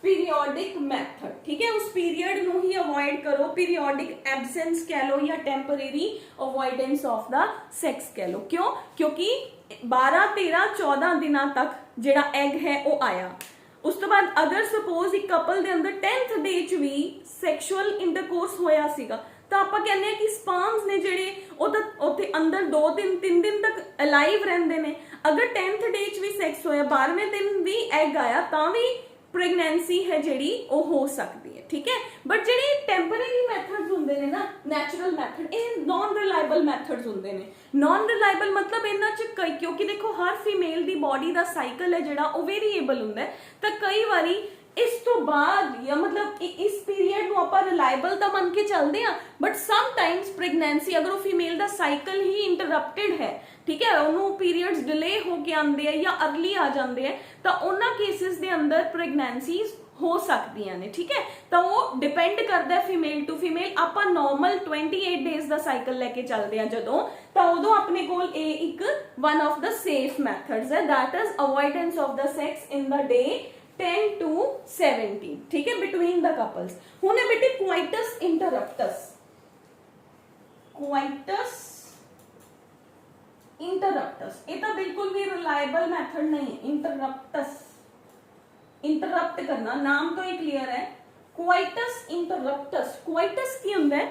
periodic method. ठीक है, उस पीरियड ਨੂੰ ਹੀ ਅਵੋਇਡ ਕਰੋ, पीरियोडिक एब्सेंस कह लो या temporary avoidance of the sex कह लो। क्यों? क्योंकि 12 13 14 ਦਿਨਾਂ तक ਜਿਹੜਾ ਐਗ ਹੈ ਉਹ ਆਇਆ, ਉਸ ਤੋਂ ਬਾਅਦ ਅਗਰ ਸਪੋਜ਼ ਇੱਕ ਕਪਲ ਦੇ ਅੰਦਰ 10th ਡੇ ਚ ਵੀ ਸੈਕਸ਼ੂਅਲ ਇੰਟਰਕੋਰਸ ਹੋਇਆ ਸੀਗਾ ਤਾਂ ਆਪਾਂ ਕਹਿੰਦੇ ਆ ਕਿ ਸਪਰਮਸ ਨੇ ਜਿਹੜੇ ਉਹ ਤਾਂ ਉੱਥੇ ਅੰਦਰ 2 ਦਿਨ 3 ਦਿਨ ਤੱਕ ਅਲਾਈਵ ਰਹਿੰਦੇ ਨੇ। ਅਗਰ 10th ਡੇ ਚ ਵੀ ਸੈਕਸ ਹੋਇਆ 12ਵੇਂ ਦਿਨ ਵੀ ਐਗ ਆਇਆ ਤਾਂ ਵੀ प्रेगनेंसी है जिहड़ी ਉਹ हो सकती है। ठीक है, बट जिहड़ी टेम्परेरी मैथड्स हुंदे ने ना नैचुरल मैथड ਇਹ नॉन रिलायबल मैथड्स हुंदे ने। नॉन रिलायबल मतलब ਇਹਨਾਂ ਚ ਕਈ, क्योंकि देखो हर फीमेल ਦੀ बॉडी ਦਾ साइकिल है ਜਿਹੜਾ ਉਹ वेरिएबल ਹੁੰਦਾ ਹੈ ਤਾਂ ਕਈ ਵਾਰੀ ਇਸ ਤੋਂ ਬਾਅਦ ਜਾਂ मतलब ਇਸ ਪੀਰੀਅਡ ਨੂੰ ਆਪਾਂ ਰਿਲਾयबल ਤਾਂ ਮੰਨ ਕੇ ਚੱਲਦੇ ਆ, ਬਟ ਸਮ ਟਾਈਮਸ ਪ੍ਰੈਗਨੈਂਸੀ ਅਗਰ ਉਹ ਫੀਮੇਲ ਦਾ ਸਾਈਕਲ ਹੀ ਇੰਟਰਰਪਟਡ ਹੈ, ठीक है, ਉਹਨੂੰ ਪੀਰੀਅਡਸ ਡਿਲੇ ਹੋ ਕੇ ਆਉਂਦੇ ਆ ਜਾਂ अर्ਲੀ ਆ ਜਾਂਦੇ ਆ ਤਾਂ ਉਹਨਾਂ ਕੇਸਿਸ ਦੇ ਅੰਦਰ ਪ੍ਰੈਗਨੈਂਸੀਜ਼ ਹੋ ਸਕਦੀਆਂ ਨੇ। ਠੀਕ ਹੈ, ਤਾਂ ਉਹ ਡਿਪੈਂਡ ਕਰਦਾ ਹੈ ਫੀਮੇਲ ਟੂ ਫੀਮੇਲ। ਆਪਾਂ ਨਾਰਮਲ 28 ਡੇਜ਼ ਦਾ ਸਾਈਕਲ ਲੈ ਕੇ ਚੱਲਦੇ ਆ ਜਦੋਂ, ਤਾਂ ਉਦੋਂ ਆਪਣੇ ਕੋਲ ਇਹ ਇੱਕ one of the safe methods ਹੈ, that is avoidance of the sex in the day 10 to 17, ठीक है, बिटवीन द कपल्स। हुण है बेटे क्वाइटस इंटरप्टस। क्वाइटस इंटरप्टस ये तो बिल्कुल भी रिलायबल मेथड नहीं है। इंटरप्टस, इंटरप्ट करना, नाम तो ये क्लियर है। क्वाइटस इंटरप्टस, क्वाइटस की हुंदा है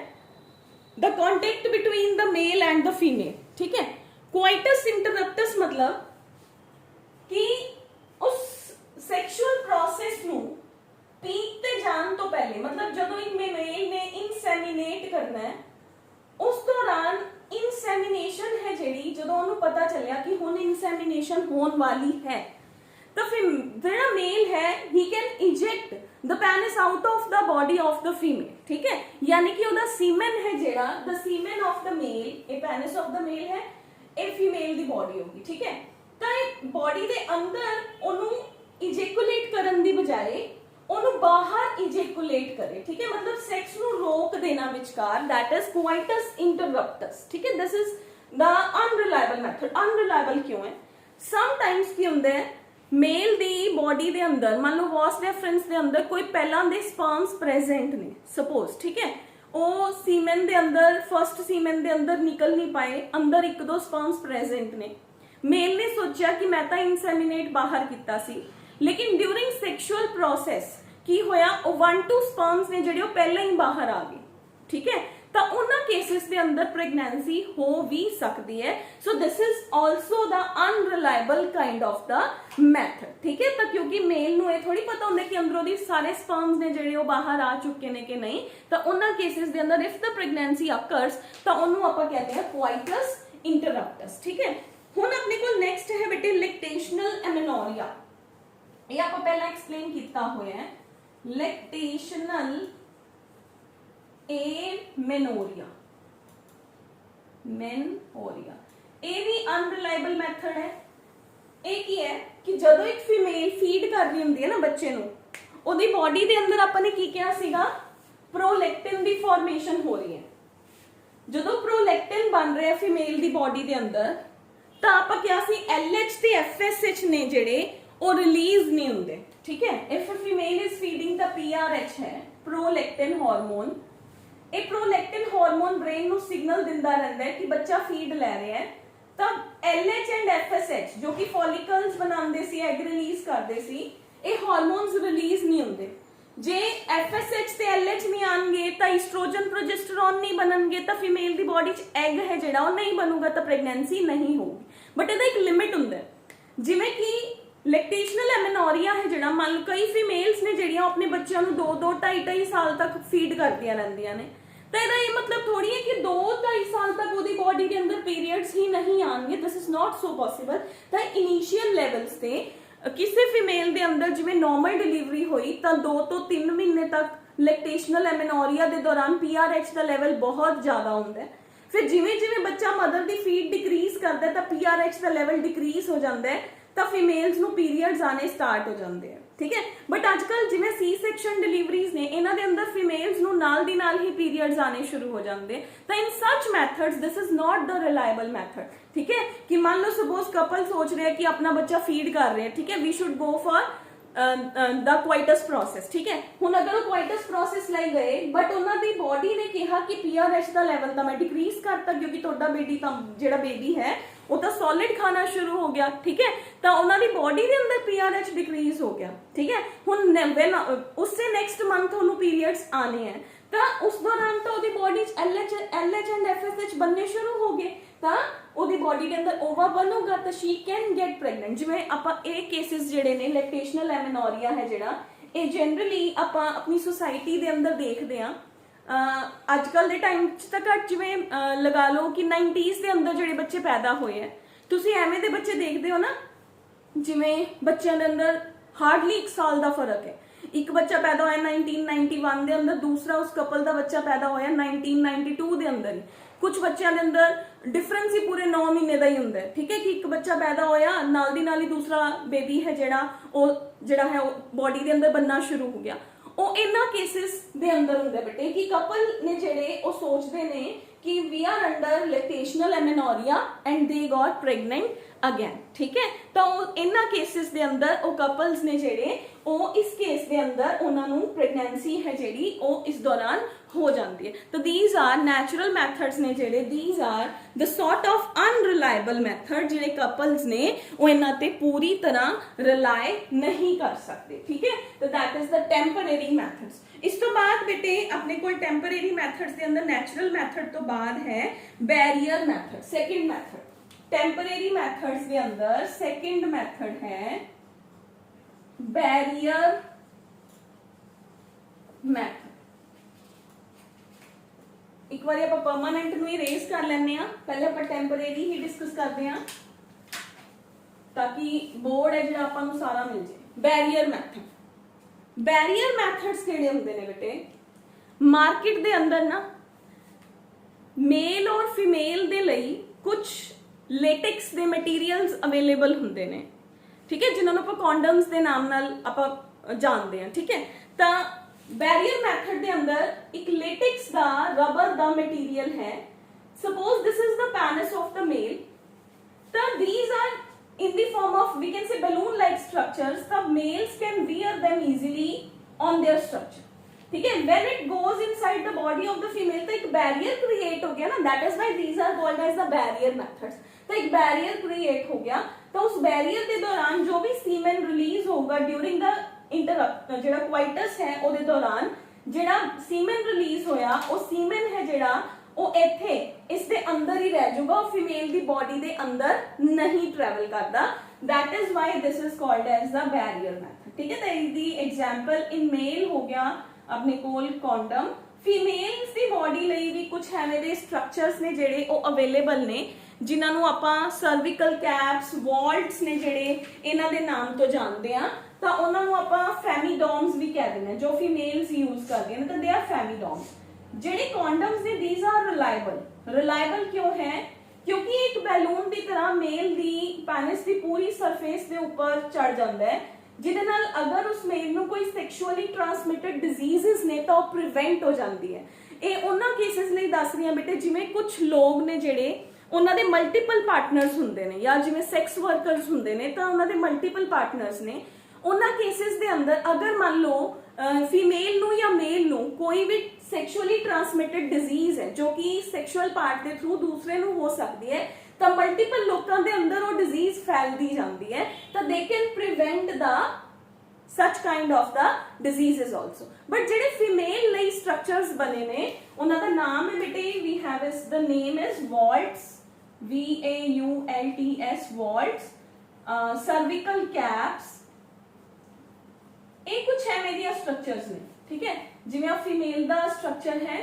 the contact between the male and the female, ठीक है। क्वाइटस इंटरप्टस मतलब कि उस सैक्शुअल प्रोसेस ਨੂੰ पीक ਤੇ ਜਾਣ ਤੋਂ ਪਹਿਲੇ, मतलब ਜਦੋਂ ਇੱਕ मेल ने इनसेमिनेट करना है उस दौरान इनसेमिनेशन है ਜਿਹੜੀ, ਜਦੋਂ ਉਹਨੂੰ ਪਤਾ ਚੱਲਿਆ ਕਿ ਹੁਣ ਇਨਸੈਮੀਨੇਸ਼ਨ ਹੋਣ ਵਾਲੀ ਹੈ, तो फिर ਜਿਹੜਾ मेल है he can eject the penis out of the body of the female, ठीक है। यानी कि ਉਹਦਾ सीमेन है ਜਿਹੜਾ, the semen of the male, ਇਹ penis of the male है, ਇਹ फीमेल ਦੀ बॉडी होगी, ठीक है। ਤਾਂ ਇਹ बॉडी ਦੇ ਅੰਦਰ ਉਹਨੂੰ इजेकुलेट ਕਰਨ ਦੀ ਬਜਾਏ ਉਹਨੂੰ ਬਾਹਰ ਇਜੈਕੂਲੇਟ ਕਰੇ, ਠੀਕ ਹੈ, मतलब ਸੈਕਸ ਨੂੰ ਰੋਕ ਦੇਣਾ ਵਿਚਕਾਰ, that is coitus interruptus, ठीक है। this is the unreliable method। unreliable ਕਿਉਂ ਹੈ? sometimes ਕੀ ਹੁੰਦਾ ਹੈ, ਮੇਲ ਦੀ ਬੋਡੀ ਦੇ ਅੰਦਰ ਮੰਨ ਲਓ ਵਾਸ ਰੈਫਰੈਂਸ ਦੇ ਅੰਦਰ ਕੋਈ ਪਹਿਲਾਂ ਦੇ ਸਪਰਮਸ ਪ੍ਰੈਜ਼ੈਂਟ ਨੇ ਸਪੋਜ਼, ਠੀਕ ਹੈ, ਉਹ ਸੀਮਨ ਦੇ ਅੰਦਰ ਫਰਸਟ ਸੀਮਨ ਦੇ ਅੰਦਰ ਨਿਕਲ ਨਹੀਂ ਪਾਏ, ਅੰਦਰ ਇੱਕ ਦੋ ਸਪਰਮਸ ਪ੍ਰੈਜ਼ੈਂਟ ਨੇ, ਮੇਲ ਨੇ ਸੋਚਿਆ ਕਿ ਮੈਂ ਤਾਂ ਇਨਸੈਮੀਨੇਟ ਬਾਹਰ ਕੀਤਾ ਸੀ, लेकिन ड्यूरिंग सैक्शुअल प्रोसेस की होया ਉਹ 1-2 स्पर्म्स ने ਜਿਹੜੇ ਉਹ ਪਹਿਲਾਂ ਹੀ ਬਾਹਰ ਆ ਗਏ, ਠੀਕ ਹੈ। ਤਾਂ ਉਹਨਾਂ ਕੇਸਿਸ ਦੇ ਅੰਦਰ ਪ੍ਰੈਗਨੈਂਸੀ ਹੋ ਵੀ ਸਕਦੀ ਹੈ। So this is also the unreliable kind of the method, ਠੀਕ ਹੈ। ਤਾਂ ਕਿਉਂਕਿ ਮੇਲ ਨੂੰ ਇਹ ਥੋੜੀ ਪਤਾ ਹੁੰਦਾ ਕਿ ਅੰਦਰੋਂ ਦੀ ਸਾਰੇ ਸਪਰਮਸ ਨੇ ਜਿਹੜੇ ਉਹ ਬਾਹਰ ਆ ਚੁੱਕੇ ਨੇ ਕਿ ਨਹੀਂ, ਤਾਂ ਉਹਨਾਂ ਕੇਸਿਸ ਦੇ ਅੰਦਰ ਇਫ ਦ ਪ੍ਰੈਗਨੈਂਸੀ ਅਕਰਸ ਤਾਂ ਉਹਨੂੰ ਆਪਾਂ ਕਹਿੰਦੇ ਹਾਂ ਕੁਆਇਟਸ ਇੰਟਰਰਪਟਸ, ਠੀਕ ਹੈ। ਹੁਣ ਆਪਣੇ ਕੋਲ ਨੈਕਸਟ ਹੈ ਬੇਟੇ ਲੈਕਟੇਸ਼ਨਲ ਐਮੇਨੋਰੀਆ। ਇਹ ਆਪਾਂ ਪਹਿਲਾਂ ਐਕਸਪਲੇਨ ਕੀਤਾ ਹੋਇਆ ਹੈ, ਲੈਕਟੇਸ਼ਨਲ एमेनोरिया। मेनोरिया ਇਹ ਵੀ ਅਨਰਿਲਾਇਬਲ ਮੈਥਡ ਹੈ। ਇਹ ਕੀ ਹੈ ਕਿ ਜਦੋਂ ਇੱਕ ਫੀਮੇਲ ਫੀਡ ਕਰ ਰਹੀ ਹੁੰਦੀ ਹੈ ਨਾ ਬੱਚੇ ਨੂੰ, ਉਹਦੀ ਬਾਡੀ ਦੇ ਅੰਦਰ ਆਪਾਂ ਨੇ ਕੀ ਕਿਹਾ ਸੀਗਾ, ਪ੍ਰੋਲੈਕਟਿਨ ਦੀ ਫਾਰਮੇਸ਼ਨ ਹੋ ਰਹੀ ਹੈ। ਜਦੋਂ ਪ੍ਰੋਲੈਕਟਿਨ ਬਣ ਰਿਹਾ ਫੀਮੇਲ ਦੀ ਬਾਡੀ ਦੇ ਅੰਦਰ, ਤਾਂ ਆਪਾਂ ਕਿਹਾ ਸੀ LH ਤੇ FSH ਨੇ ਜਿਹੜੇ ਉਹ ਰਿਲੀਜ਼ ਨਹੀਂ ਹੁੰਦੇ, ਠੀਕ ਹੈ। ਇਫ ਫੀਮੇਲ ਇਜ਼ ਫੀਡਿੰਗ ਤਾਂ PRH ਹੈ, ਪ੍ਰੋਲੈਕਟਿਨ ਹਾਰਮੋਨ। ਇਹ ਪ੍ਰੋਲੈਕਟਿਨ ਹਾਰਮੋਨ ਬ੍ਰੇਨ ਨੂੰ ਸਿਗਨਲ ਦਿੰਦਾ ਰਹਿੰਦਾ ਹੈ ਕਿ ਬੱਚਾ ਫੀਡ ਲੈ ਰਿਹਾ ਹੈ, ਤਾਂ LH ਐਂਡ FSH ਜੋ ਕਿ ਫੋਲਿਕਲਸ ਬਣਾਉਂਦੇ ਸੀ, ਐਗ ਰਿਲੀਜ਼ ਕਰਦੇ ਸੀ, ਇਹ ਹਾਰਮੋਨਸ ਰਿਲੀਜ਼ ਨਹੀਂ ਹੁੰਦੇ। ਜੇ FSH ਤੇ LH ਨਹੀਂ ਆਣਗੇ ਤਾਂ ਈਸਟ੍ਰੋਜਨ ਪ੍ਰੋਜੈਸਟਰੋਨ ਨਹੀਂ ਬਣਨਗੇ, ਤਾਂ ਫੀਮੇਲ ਦੀ ਬਾਡੀ 'ਚ ਐਗ ਹੈ ਜਿਹੜਾ ਉਹ ਨਹੀਂ ਬਣੂਗਾ, ਤਾਂ ਪ੍ਰੈਗਨੈਂਸੀ ਨਹੀਂ ਹੋਊਗੀ। ਬਟ ਇਹਦਾ ਇੱਕ ਲਿਮਿਟ ਹੁੰਦਾ ਹੈ, ਜਿਵੇਂ ਕਿ ਲੈਕਟੇਸ਼ਨਲ ਐਮੇਨੋਰੀਆ ਹੈ ਜਿਹੜਾ, ਮੰਨ ਲਓ ਕਈ ਫੀਮੇਲਸ ਨੇ ਜਿਹੜੀਆਂ ਆਪਣੇ ਬੱਚਿਆਂ ਨੂੰ 2-2 2.5 ਸਾਲ ਤੱਕ ਫੀਡ ਕਰਦੀਆਂ ਰਹਿੰਦੀਆਂ ਨੇ, ਤਾਂ ਇਹਦਾ ਇਹ ਮਤਲਬ ਥੋੜੀ ਹੈ ਕਿ 2-2.5 ਸਾਲ ਤੱਕ ਉਹਦੀ ਬਾਡੀ ਦੇ ਅੰਦਰ ਪੀਰੀਅਡਸ ਹੀ ਨਹੀਂ ਆਣਗੇ। This is not so possible. ਤਾਂ ਇਨੀਸ਼ੀਅਲ ਲੈਵਲਸ ਤੇ ਕਿਸੇ ਫੀਮੇਲ ਦੇ ਅੰਦਰ ਜਿਵੇਂ ਨਾਰਮਲ ਡਿਲੀਵਰੀ ਹੋਈ ਤਾਂ 2 ਤੋਂ 3 ਮਹੀਨੇ ਤੱਕ ਲੈਕਟੇਸ਼ਨਲ ਐਮੇਨੋਰੀਆ ਦੇ ਦੌਰਾਨ PRH ਦਾ ਲੈਵਲ ਬਹੁਤ ਜ਼ਿਆਦਾ ਹੁੰਦਾ ਹੈ। ਫਿਰ ਜਿਵੇਂ ਜਿਵੇਂ ਬੱਚਾ ਮਦਰ ਦੀ ਫੀਡ ਡਿਕਰੀਜ਼ ਕਰਦਾ ਤਾਂ PRH ਦਾ ਲੈਵਲ ਡਿਕਰੀਜ਼ ਹੋ ਜਾਂਦਾ ਹੈ, ਤਾਂ ਫੀਮੇਲਸ ਨੂੰ ਪੀਰੀਅਡਸ ਆਣੇ ਸਟਾਰਟ ਹੋ ਜਾਂਦੇ ਆ, ਠੀਕ ਹੈ। ਬਟ ਅੱਜ ਕੱਲ ਜਿਵੇਂ C ਸੈਕਸ਼ਨ ਡਿਲੀਵਰੀਜ਼ ਨੇ, ਇਹਨਾਂ ਦੇ ਅੰਦਰ ਫੀਮੇਲਸ ਨੂੰ ਨਾਲ ਦੀ ਨਾਲ ਹੀ ਪੀਰੀਅਡਸ ਆਣੇ ਸ਼ੁਰੂ ਹੋ ਜਾਂਦੇ। ਤਾਂ ਇਨ ਸੱਚ methods this is not the reliable method, ਠੀਕ ਹੈ। ਕਿ ਮੰਨ ਲਓ ਸਪੋਜ਼ ਕਪਲ ਸੋਚ ਰਿਹਾ ਕਿ ਆਪਣਾ ਬੱਚਾ ਫੀਡ ਕਰ ਰਿਹਾ, ਠੀਕ ਹੈ, we should go for the coitus process, ਠੀਕ ਹੈ। ਹੁਣ ਅਗਰ ਉਹ ਕੁਆਇਟਸ ਪ੍ਰੋਸੈਸ ਲਈ ਗਏ ਬਟ ਉਹਨਾਂ ਦੀ ਬੋਡੀ ਨੇ ਕਿਹਾ ਕਿ PRH ਦਾ ਲੈਵਲ ਤਾਂ ਮੈਂ ਡਿਕਰੀਜ਼ ਕਰਤਾ ਕਿਉਂਕਿ ਤੁਹਾਡਾ ਬੇਬੀ ਤਾਂ ਜਿਹੜਾ ਬੇਬੀ ਹੈ ਉਹ ਤਾਂ ਸੋਲਿਡ ਖਾਣਾ ਸ਼ੁਰੂ ਹੋ ਗਿਆ, ਠੀਕ ਹੈ, ਤਾਂ ਉਹਨਾਂ ਦੀ ਬੋਡੀ ਦੇ ਅੰਦਰ PRH ਡਿਕਰੀਜ਼ ਹੋ ਗਿਆ, ਠੀਕ ਹੈ। ਹੁਣ ਉਸੇ ਨੈਕਸਟ ਮੰਥ ਉਹਨੂੰ ਪੀਰੀਅਡਸ ਆਣੇ ਹੈ, ਤਾਂ ਉਸ ਦੌਰਾਨ ਤਾਂ ਉਹਦੀ ਬੋਡੀ 'ਚ LH ਐਂਡ FSH ਬਣਨੇ ਸ਼ੁਰੂ ਹੋ ਗਏ, ਤਾਂ ਉਹਦੀ ਬੋਡੀ ਦੇ ਅੰਦਰ ਓਵਾ ਬਣੂਗਾ, ਤਾਂ ਸ਼ੀ ਕੈਨ ਗੈਟ ਪ੍ਰੈਗਨੈਂਟ। ਜਿਵੇਂ ਆਪਾਂ ਇਹ ਕੇਸਿਸ ਜਿਹੜੇ ਨੇ ਲੈਕਟੇਸ਼ਨਲ ਐਮੇਨੋਰੀਆ ਹੈ ਜਿਹੜਾ, ਇਹ ਜਨਰਲੀ ਆਪਾਂ ਆਪਣੀ ਸੁਸਾਇਟੀ ਦੇ ਅੰਦਰ ਦੇਖਦੇ ਹਾਂ। ਅੱਜ ਕੱਲ ਦੇ ਟਾਈਮ 'ਚ ਤਾਂ ਘੱਟ, ਜਿਵੇਂ ਲਗਾ ਲਓ ਕਿ 90s ਦੇ ਅੰਦਰ ਜਿਹੜੇ ਬੱਚੇ ਪੈਦਾ ਹੋਏ ਹੈ, ਤੁਸੀਂ ਐਵੇਂ ਦੇ ਬੱਚੇ ਦੇਖਦੇ ਹੋ ਨਾ, ਜਿਵੇਂ ਬੱਚਿਆਂ ਦੇ ਅੰਦਰ ਹਾਰਡਲੀ 1 ਸਾਲ ਦਾ ਫਰਕ ਹੈ। ਇੱਕ ਬੱਚਾ ਪੈਦਾ ਹੋਇਆ 1991 ਦੇ ਅੰਦਰ, ਦੂਸਰਾ ਉਸ ਕਪਲ ਦਾ ਬੱਚਾ ਪੈਦਾ ਹੋਇਆ 1992 ਦੇ ਅੰਦਰ ਹੀ। ਕੁਝ ਬੱਚਿਆਂ ਦੇ ਅੰਦਰ ਡਿਫਰੈਂਸ ਹੀ ਪੂਰੇ 9 ਮਹੀਨੇ ਦਾ ਹੀ ਹੁੰਦਾ ਹੈ, ਠੀਕ ਹੈ, ਕਿ ਇੱਕ ਬੱਚਾ ਪੈਦਾ ਹੋਇਆ ਨਾਲ ਦੀ ਨਾਲ ਹੀ ਦੂਸਰਾ ਬੇਬੀ ਹੈ ਜਿਹੜਾ ਹੈ ਉਹ ਬੋਡੀ ਦੇ ਅੰਦਰ ਬਣਨਾ ਸ਼ੁਰੂ ਹੋ ਗਿਆ। ਉਹ ਇਹਨਾਂ ਕੇਸਿਸ ਦੇ ਅੰਦਰ ਹੁੰਦਾ ਬੇਟੇ ਕਿ ਕਪਲ ਨੇ ਜਿਹੜੇ ਉਹ ਸੋਚਦੇ ਨੇ ਕਿ ਵੀ ਆਰ ਅੰਡਰ ਲੈਕਟੇਸ਼ਨਲ ਐਮੇਨੋਰੀਆ ਐਂਡ ਦੇ ਗॉट ਪ੍ਰੈਗਨੈਂਟ ਅਗੇਨ, ਠੀਕ ਹੈ। ਤਾਂ ਉਹ ਇਹਨਾਂ ਕੇਸਿਸ ਦੇ ਅੰਦਰ ਉਹ ਕਪਲਸ ਨੇ ਜਿਹੜੇ ਉਹ ਇਸ ਕੇਸ ਦੇ ਅੰਦਰ ਉਹਨਾਂ ਨੂੰ ਪ੍ਰੈਗਨੈਂਸੀ ਹੈ ਜਿਹੜੀ ਉਹ ਇਸ ਦੌਰਾਨ ਹੋ ਜਾਂਦੀ ਹੈ। ਤਾਂ these are natural methods ਨੇ ਜਿਹੜੇ, these are the sort of unreliable method ਜਿਹੜੇ ਕਪਲਸ ਨੇ ਉਹ ਇਹਨਾਂ ਤੇ ਪੂਰੀ ਤਰ੍ਹਾਂ ਰਿਲਾਈ ਨਹੀਂ ਕਰ ਸਕਦੇ, ਠੀਕ ਹੈ। ਤਾਂ that is the temporary methods। ਇਸ ਤੋਂ ਬਾਅਦ ਬੇਟੇ ਆਪਣੇ ਕੋਲ ਟੈਂਪਰੇਰੀ ਮੈਥਡਸ ਦੇ ਅੰਦਰ ਨੈਚੁਰਲ ਮੈਥਡ ਤੋਂ ਬਾਅਦ ਹੈ barrier method, second method. Temporary methods ਦੇ ਅੰਦਰ ਸੈਕਿੰਡ ਮੈਥਡ ਹੈ ਬੈਰੀਅਰ ਮੈਥਡ। ਇੱਕ ਵਾਰੀ ਆਪਾਂ ਪਰਮਾਨੈਂਟ ਨੂੰ ਇਰੇਜ਼ ਕਰ ਲੈਂਦੇ ਆ, ਪਹਿਲੇ ਆਪਾਂ ਟੈਂਪਰੇਰੀ ਹੀ ਡਿਸਕਸ ਕਰਦੇ ਆ ਤਾਂ ਕਿ ਬੋਰਡ ਹੈ ਜਿਹੜਾ ਆਪਾਂ ਨੂੰ ਸਾਰਾ ਮਿਲ ਜੇ। ਬੈਰੀਅਰ ਮੈਥਡ, ਬੈਰੀਅਰ ਮੈਥਡਸ ਕਿਹੜੇ ਹੁੰਦੇ ਨੇ ਬੇਟੇ? ਮਾਰਕੀਟ ਦੇ ਅੰਦਰ ਨਾ ਮੇਲ ਔਰ ਫੀਮੇਲ ਦੇ ਲਈ ਕੁਝ ਲੇਟੈਕਸ ਦੇ ਮਟੀਰੀਅਲਸ ਅਵੇਲੇਬਲ ਹੁੰਦੇ ਨੇ, ਠੀਕ ਹੈ, ਜਿਨ੍ਹਾਂ ਨੂੰ ਆਪਾਂ ਕੰਡਮਸ ਦੇ ਨਾਮ ਨਾਲ ਆਪਾਂ ਜਾਣਦੇ ਹਾਂ, ਠੀਕ ਹੈ। ਤਾਂ ਬੈਰੀਅਰ ਮੈਥਡ ਦੇ ਅੰਦਰ ਇੱਕ ਲੇਟੈਕਸ ਦਾ ਰਬਰ ਦਾ ਮਟੀਰੀਅਲ ਹੈ। Suppose this is the penis of the male, ਤਾਂ these are in the form of, we can say, balloon like structures। the males can wear them easily on their structure, ठीक है। when it goes inside the body of the female तो एक barrier create हो गया ना, that is why these are called as the barrier methods। तो एक barrier create हो गया, तो उस barrier के दौरान जो भी semen release होगा during the ਜਿਹੜਾ coitus है ਉਹਦੇ ਦੌਰਾਨ ਜਿਹੜਾ semen release ਹੋਇਆ ਉਹ semen है ਜਿਹੜਾ ਉਹ ਇੱਥੇ ਇਸ ਦੇ ਅੰਦਰ ਹੀ ਰਹਿ ਜਾਊਗਾ, ਉਹ ਫੀਮੇਲ ਦੀ ਬੋਡੀ ਦੇ ਅੰਦਰ ਨਹੀਂ ਟਰੈਵਲ ਕਰਦਾ। that is why this is called as the barrier method, ਠੀਕ ਹੈ। ਤਾਂ ਇਹਦੀ ਐਗਜ਼ਾਮਪਲ ਇਨ ਮੇਲ ਹੋ ਗਿਆ ਆਪਣੇ ਕੋਲ condom। ਫੀਮੇਲਸ ਦੀ ਬੋਡੀ ਲਈ ਵੀ ਕੁਝ ਐਵੇਂ ਦੇ ਸਟਰਕਚਰਸ ਨੇ ਜਿਹੜੇ ਉਹ ਅਵੇਲੇਬਲ ਨੇ, ਜਿਨ੍ਹਾਂ ਨੂੰ ਆਪਾਂ ਸਰਵਿਕਲ ਕੈਪਸ, ਵਾਲਟਸ ਨੇ ਜਿਹੜੇ ਇਹਨਾਂ ਦੇ ਨਾਮ ਤੋਂ ਜਾਣਦੇ ਆ। ਤਾਂ ਉਹਨਾਂ ਨੂੰ ਆਪਾਂ ਫੈਮੀਡੋਮਸ ਵੀ ਕਹਿ ਦਿੰਦੇ ਆ, ਜੋ ਫੀਮੇਲਸ ਯੂਜ਼ ਕਰਦੀਆਂ ਨੇ, ਤਾਂ ਦੇ ਆਰ ਫੈਮੀਡੋਮਸ। ਜਿਹੜੇ condoms ਨੇ these are reliable। reliable ਕਿਉਂ ਹੈ? ਕਿਉਂਕਿ ਇੱਕ ਬੈਲੂਨ ਦੀ ਤਰ੍ਹਾਂ ਮੇਲ ਦੀ ਪੈਨਿਸ ਦੀ ਪੂਰੀ ਸਰਫੇਸ ਦੇ ਉੱਪਰ ਚੜ ਜਾਂਦਾ ਹੈ, ਜਿਹਦੇ ਨਾਲ ਅਗਰ ਉਸ ਮੇਲ ਨੂੰ ਕੋਈ ਸੈਕਸ਼ੂਅਲੀ ਟ੍ਰਾਂਸਮਿਟਡ ਡਿਜ਼ੀਜ਼ਸ ਨੇ ਤਾਂ ਉਹ ਪ੍ਰੀਵੈਂਟ ਹੋ ਜਾਂਦੀ ਹੈ। ਇਹ ਉਹਨਾਂ ਕੇਸਿਸ ਲਈ ਦੱਸ ਰਹੀ ਹਾਂ ਬੇਟੇ ਜਿਵੇਂ ਕੁਝ ਲੋਕ ਨੇ ਜਿਹੜੇ ਉਹਨਾਂ ਦੇ ਮਲਟੀਪਲ ਪਾਰਟਨਰਸ ਹੁੰਦੇ ਨੇ, ਜਾਂ ਜਿਵੇਂ ਸੈਕਸ ਵਰਕਰਸ ਹੁੰਦੇ ਨੇ ਤਾਂ ਉਹਨਾਂ ਦੇ ਮਲਟੀਪਲ ਪਾਰਟਨਰਸ ਨੇ। ਉਹਨਾਂ ਕੇਸਿਸ ਦੇ ਅੰਦਰ ਅਗਰ ਮੰਨ ਲਓ ਫੀਮੇਲ ਨੂੰ ਜਾਂ ਮੇਲ ਨੂੰ ਕੋਈ ਵੀ ਸੈਕਸ਼ੂਅਲੀ ਟ੍ਰਾਂਸਮਿਟਡ ਡਿਜ਼ੀਜ਼ ਹੈ ਜੋ ਕਿ ਸੈਕਸ਼ੂਅਲ ਪਾਰਟ ਦੇ ਥਰੂ ਦੂਸਰੇ ਨੂੰ ਹੋ ਸਕਦੀ ਹੈ, ਤਾਂ ਮਲਟੀਪਲ ਲੋਕਾਂ ਦੇ ਅੰਦਰ ਉਹ ਡਿਜ਼ੀਜ਼ ਫੈਲਦੀ ਜਾਂਦੀ ਹੈ, ਤਾਂ they can prevent the such kind of the diseases also। but ਜਿਹੜੇ ਫੀਮੇਲ ਲਈ ਸਟਰਕਚਰਸ ਬਣੇ ਨੇ ਉਹਨਾਂ ਦਾ ਨਾਮ ਹੈ ਬੇਟੇ, we have is the name is vaults, VAULTS vaults, cervical caps। ਇਹ ਕੁਝ ਐਵੇਂ ਦੀਆਂ ਸਟਰਕਚਰਸ ਨੇ, ਠੀਕ ਹੈ। ਜਿਵੇਂ ਆ ਫੀਮੇਲ ਦਾ ਸਟਰਕਚਰ ਹੈ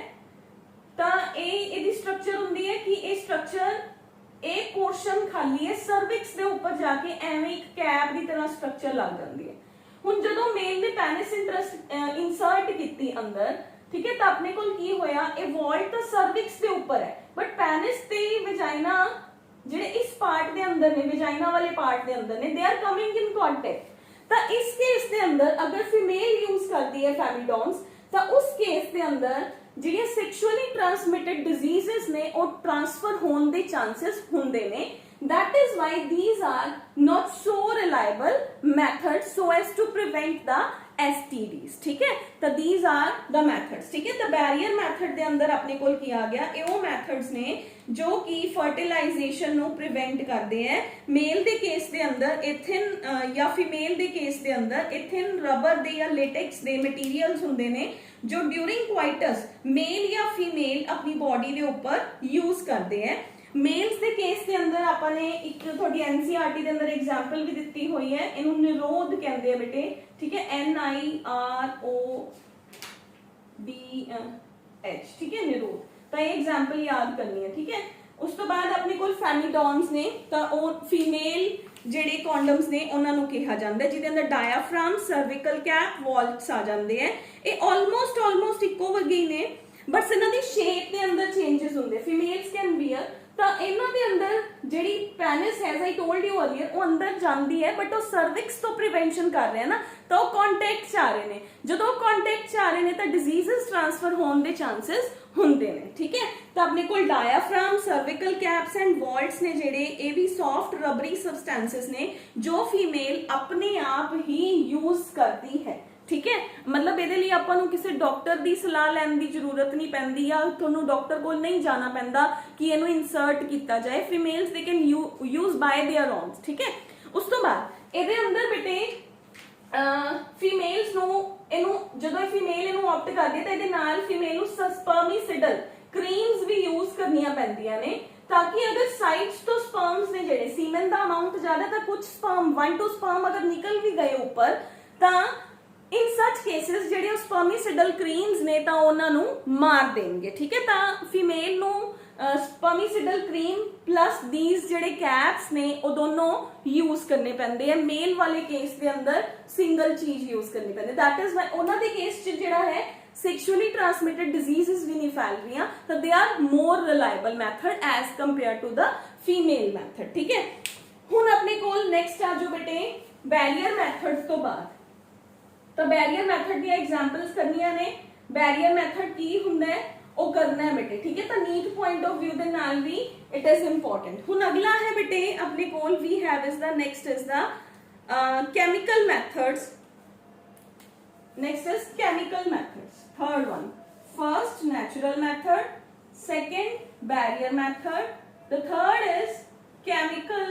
ਤਾਂ ਇਹਦੀ ਸਟਰਕਚਰ ਹੁੰਦੀ ਹੈ ਕਿ ਇਹ ਸਟਰਕਚਰ ਇਹ ਪੋਰਸ਼ਨ ਖਾਲੀ ਹੈ, ਸਰਵਿਕਸ ਦੇ ਉੱਪਰ ਜਾ ਕੇ ਐਵੇਂ ਇੱਕ ਕੈਪ ਦੀ ਤਰ੍ਹਾਂ ਸਟਰਕਚਰ ਲੱਗ ਜਾਂਦੀ ਹੈ। ਹੁਣ ਜਦੋਂ ਮੇਲ ਨੇ ਪੈਨਿਸ ਇੰਸਰਟ ਕੀਤੀ ਅੰਦਰ, ਠੀਕ ਹੈ, ਤਾਂ ਆਪਣੇ ਕੋਲ ਕੀ ਹੋਇਆ, ਇਹ ਵਾਲਟ ਤਾਂ ਸਰਵਿਕਸ ਦੇ ਉੱਪਰ ਹੈ, ਬਟ ਪੈਨਿਸ ਤੇ ਵਜਾਈਨਾ ਜਿਹੜੇ ਇਸ ਪਾਰਟ ਦੇ ਅੰਦਰ ਨੇ, ਵਜਾਈਨਾ ਵਾਲੇ ਪਾਰਟ ਦੇ ਅੰਦਰ ਨੇ, they are coming in contact. ਤਾਂ ਇਸ ਕੇਸ ਦੇ ਅੰਦਰ ਅਗਰ ਫੀਮੇਲ ਯੂਜ਼ ਕਰਦੀ ਹੈ ਫੈਮੀਡੋਮਸ, ਤਾਂ ਉਸ ਕੇਸ ਦੇ ਅੰਦਰ ਜਿਹੜੀਆਂ ਸੈਕਸ਼ੂਅਲੀ ਟ੍ਰਾਂਸਮਿਟਡ ਡਿਜ਼ੀਜ਼ਸ ਨੇ ਉਹ ਟ੍ਰਾਂਸਫਰ ਹੋਣ ਦੇ ਚਾਂਸਸ ਹੁੰਦੇ ਨੇ। that is why these are not so reliable methods so as to prevent the STDs, ठीक है। तो these are the methods, ठीक है। तो barrier method ਦੇ ਅੰਦਰ ਆਪਣੇ ਕੋਲ ਕੀ ਆ ਗਿਆ, ਇਹ ਉਹ methods ਨੇ ਜੋ ਕਿ fertilization ਨੂੰ prevent ਕਰਦੇ ਹੈ। ਮੇਲ ਦੇ ਕੇਸ ਦੇ ਅੰਦਰ ਇਥਿਨ ਜਾਂ ਫੀਮੇਲ ਦੇ ਕੇਸ ਦੇ ਅੰਦਰ ਇਥਿਨ ਰਬਰ ਦੇ ਜਾਂ ਲੇਟੈਕਸ ਦੇ ਮਟੀਰੀਅਲਸ ਹੁੰਦੇ ਨੇ ਜੋ ਡਿਊਰਿੰਗ ਕੁਆਇਟਸ ਮੇਲ ਜਾਂ ਫੀਮੇਲ ਆਪਣੀ ਬੋਡੀ ਦੇ ਉੱਪਰ ਯੂਜ਼ ਕਰਦੇ ਹੈ। ਮੇਲਸ ਦੇ ਕੇਸ ਦੇ ਅੰਦਰ ਆਪਾਂ ਨੇ ਇੱਕ ਤੁਹਾਡੀ NCERT ਦੇ ਅੰਦਰ ਐਗਜ਼ਾਮਪਲ ਵੀ ਦਿੱਤੀ ਹੋਈ ਹੈ, ਇਹਨੂੰ ਨਿਰੋਧ ਕਹਿੰਦੇ ਆ ਬੇਟੇ, ਠੀਕ ਹੈ, NIRODH, ਠੀਕ ਹੈ, ਨਿਰੋਧ। ਤਾਂ ਇਹ ਐਗਜ਼ਾਮਪਲ ਯਾਦ ਕਰਨੀ ਹੈ, ਠੀਕ ਹੈ। ਉਸ ਤੋਂ ਬਾਅਦ ਆਪਣੇ ਕੋਲ ਫੈਮੀਡੋਮਸ ਨੇ, ਤਾਂ ਉਹ ਫੀਮੇਲ ਜਿਹੜੇ ਕੰਡਮਸ ਨੇ ਉਹਨਾਂ ਨੂੰ ਕਿਹਾ ਜਾਂਦਾ, ਜਿਹਦੇ ਅੰਦਰ ਡਾਇਆਫ੍ਰਾਮ, ਸਰਵਿਕਲ ਕੈਪ, ਵਾਲਟਸ ਆ ਜਾਂਦੇ ਆ। ਇਹ ਆਲਮੋਸਟ ਇੱਕੋ ਵਰਗੇ ਹੀ ਨੇ, ਬਟ ਇਹਨਾਂ ਦੀ ਸ਼ੇਪ ਦੇ ਅੰਦਰ ਚੇਂਜਸ ਹੁੰਦੇ। ਫੀਮੇਲਸ ਕੈਨ ਵੀਅਰ, ਤਾਂ ਇਹਨਾਂ ਦੇ ਅੰਦਰ ਜਿਹੜੀ ਪੈਨਿਸ ਹੈ, ਆਈ ਟੋਲਡ ਯੂ ਅਰਲੀਅਰ, ਉਹ ਅੰਦਰ ਜਾਂਦੀ ਹੈ, ਬਟ ਉਹ ਸਰਵਿਕਸ ਤੋਂ ਪ੍ਰੀਵੈਂਸ਼ਨ ਕਰ ਰਹੇ ਨਾ, ਤਾਂ ਉਹ ਕੰਟੈਕਟ 'ਚ ਆ ਰਹੇ ਨੇ। ਜਦੋਂ ਉਹ ਕੰਟੈਕਟ 'ਚ ਆ ਰਹੇ ਨੇ ਤਾਂ ਡਿਜ਼ੀਜ਼ਸ ਟ੍ਰਾਂਸਫਰ ਹੋਣ ਦੇ ਚਾਂਸਸ ਹੁੰਦੇ ਨੇ, ਠੀਕ ਹੈ। ਤਾਂ ਆਪਣੇ ਕੋਲ ਡਾਇਆਫ੍ਰਾਮ, ਸਰਵਿਕਲ ਕੈਪਸ ਐਂਡ ਵਾਲਟਸ ਨੇ ਜਿਹੜੇ, ਇਹ ਵੀ ਸੌਫਟ ਰਬਰੀ ਸਬਸਟੈਂਸਸ ਨੇ ਜੋ ਫੀਮੇਲ ਆਪਣੇ ਆਪ ਹੀ ਯੂਜ਼ ਕਰਦੀ ਹੈ, ਠੀਕ ਹੈ। ਮਤਲਬ ਇਹਦੇ ਲਈ ਆਪਾਂ ਨੂੰ ਕਿਸੇ ਡਾਕਟਰ ਦੀ ਸਲਾਹ ਲੈਣ ਦੀ ਜ਼ਰੂਰਤ ਨਹੀਂ ਪੈਂਦੀ, ਜਾਂ ਤੁਹਾਨੂੰ ਡਾਕਟਰ ਕੋਲ ਨਹੀਂ ਜਾਣਾ ਪੈਂਦਾ ਕਿ ਇਹਨੂੰ ਇਨਸਰਟ ਕੀਤਾ ਜਾਏ। Females they can use ਬਾय their own, ठीक है। ਉਸ ਤੋਂ ਬਾਅਦ ਇਹਦੇ ਅੰਦਰ ਬੇਟੇ ਫੀਮੇਲਸ ਨੂੰ ਇਹਨੂੰ ਜਦੋਂ ਇਹ ਫੀਮੇਲ ਇਹਨੂੰ ਆਪਟ ਕਰਦੀ ਹੈ ਤਾਂ ਇਹਦੇ ਨਾਲ ਫੀਮੇਲ ਨੂੰ ਸਪਰਮੀਸਿਡਲ ਕਰੀਮਸ ਵੀ ਯੂਜ਼ ਕਰਨੀਆਂ ਪੈਂਦੀਆਂ ਨੇ, ਤਾਂ ਕਿ ਅਗਰ ਸਾਈਡਸ ਤੋਂ ਸਪਰਮਸ ਨੇ ਜਿਹੜੇ, ਸੀਮਨ ਦਾ ਅਮਾਉਂਟ ਜ਼ਿਆਦਾ ਤਾਂ ਕੁਝ ਸਪਰਮ 1 2 ਸਪਰਮ ਅਗਰ ਨਿਕਲ ਵੀ ਗਏ ਉੱਪਰ, ਤਾਂ in such cases ਜਿਹੜੇ ਉਹ ਸਪਰਮੀਸਿਡਲ ਕਰੀਮਸ ਨੇ ਤਾਂ ਉਹਨਾਂ ਨੂੰ ਮਾਰ ਦੇਣਗੇ, ਠੀਕ ਹੈ। ਤਾਂ ਫੀਮੇਲ ਨੂੰ ਸਪਰਮੀਸਿਡਲ ਕਰੀਮ ਪਲੱਸ ਥੀਸ ਜਿਹੜੇ ਕੈਪਸ ਨੇ ਉਹ ਦੋਨੋਂ ਯੂਜ਼ ਕਰਨੇ ਪੈਂਦੇ ਆ। ਮੇਲ ਵਾਲੇ ਕੇਸ ਦੇ ਅੰਦਰ ਸਿੰਗਲ ਚੀਜ਼ ਯੂਜ਼ ਕਰਨੀ ਪੈਂਦੀ, ਦੈਟ ਇਜ਼ ਵਾਈ ਉਹਨਾਂ ਦੇ ਕੇਸ 'ਚ ਜਿਹੜਾ ਹੈ sexually transmitted diseases ਵੀ ਨਹੀਂ ਫੈਲ ਰਹੀਆਂ, ਤਾਂ they are more reliable method as compared to the female method, ਠੀਕ ਹੈ। ਹੁਣ ਆਪਣੇ ਕੋਲ ਨੈਕਸਟ ਆ ਜੋ ਬੇਟੇ ਬੈਰੀਅਰ ਮੈਥਡ ਤੋਂ ਬਾਅਦ, ਤਾਂ ਬੈਰੀਅਰ ਮੈਥਡ ਦੀਆਂ ਐਗਜ਼ਾਮਪਲਸ ਕਰਨੀਆਂ ਨੇ। ਬੈਰੀਅਰ ਮੈਥਡ ਕੀ ਹੁੰਦਾ ਹੈ ਉਹ ਕਰਨਾ ਹੈ ਬੇਟੇ, ਠੀਕ ਹੈ। ਤਾਂ ਨੀਟ ਪੁਆਇੰਟ ਆਫ ਵਿਊ ਦੇ ਨਾਲ ਵੀ ਇਟ ਇਜ਼ ਇੰਪੋਰਟੈਂਟ। ਹੁਣ ਅਗਲਾ ਹੈ ਬੇਟੇ ਆਪਣੇ ਕੋਲ we have is the next is the chemical methods. Next is chemical methods. Third one. First, natural method. Second, barrier method. The third is chemical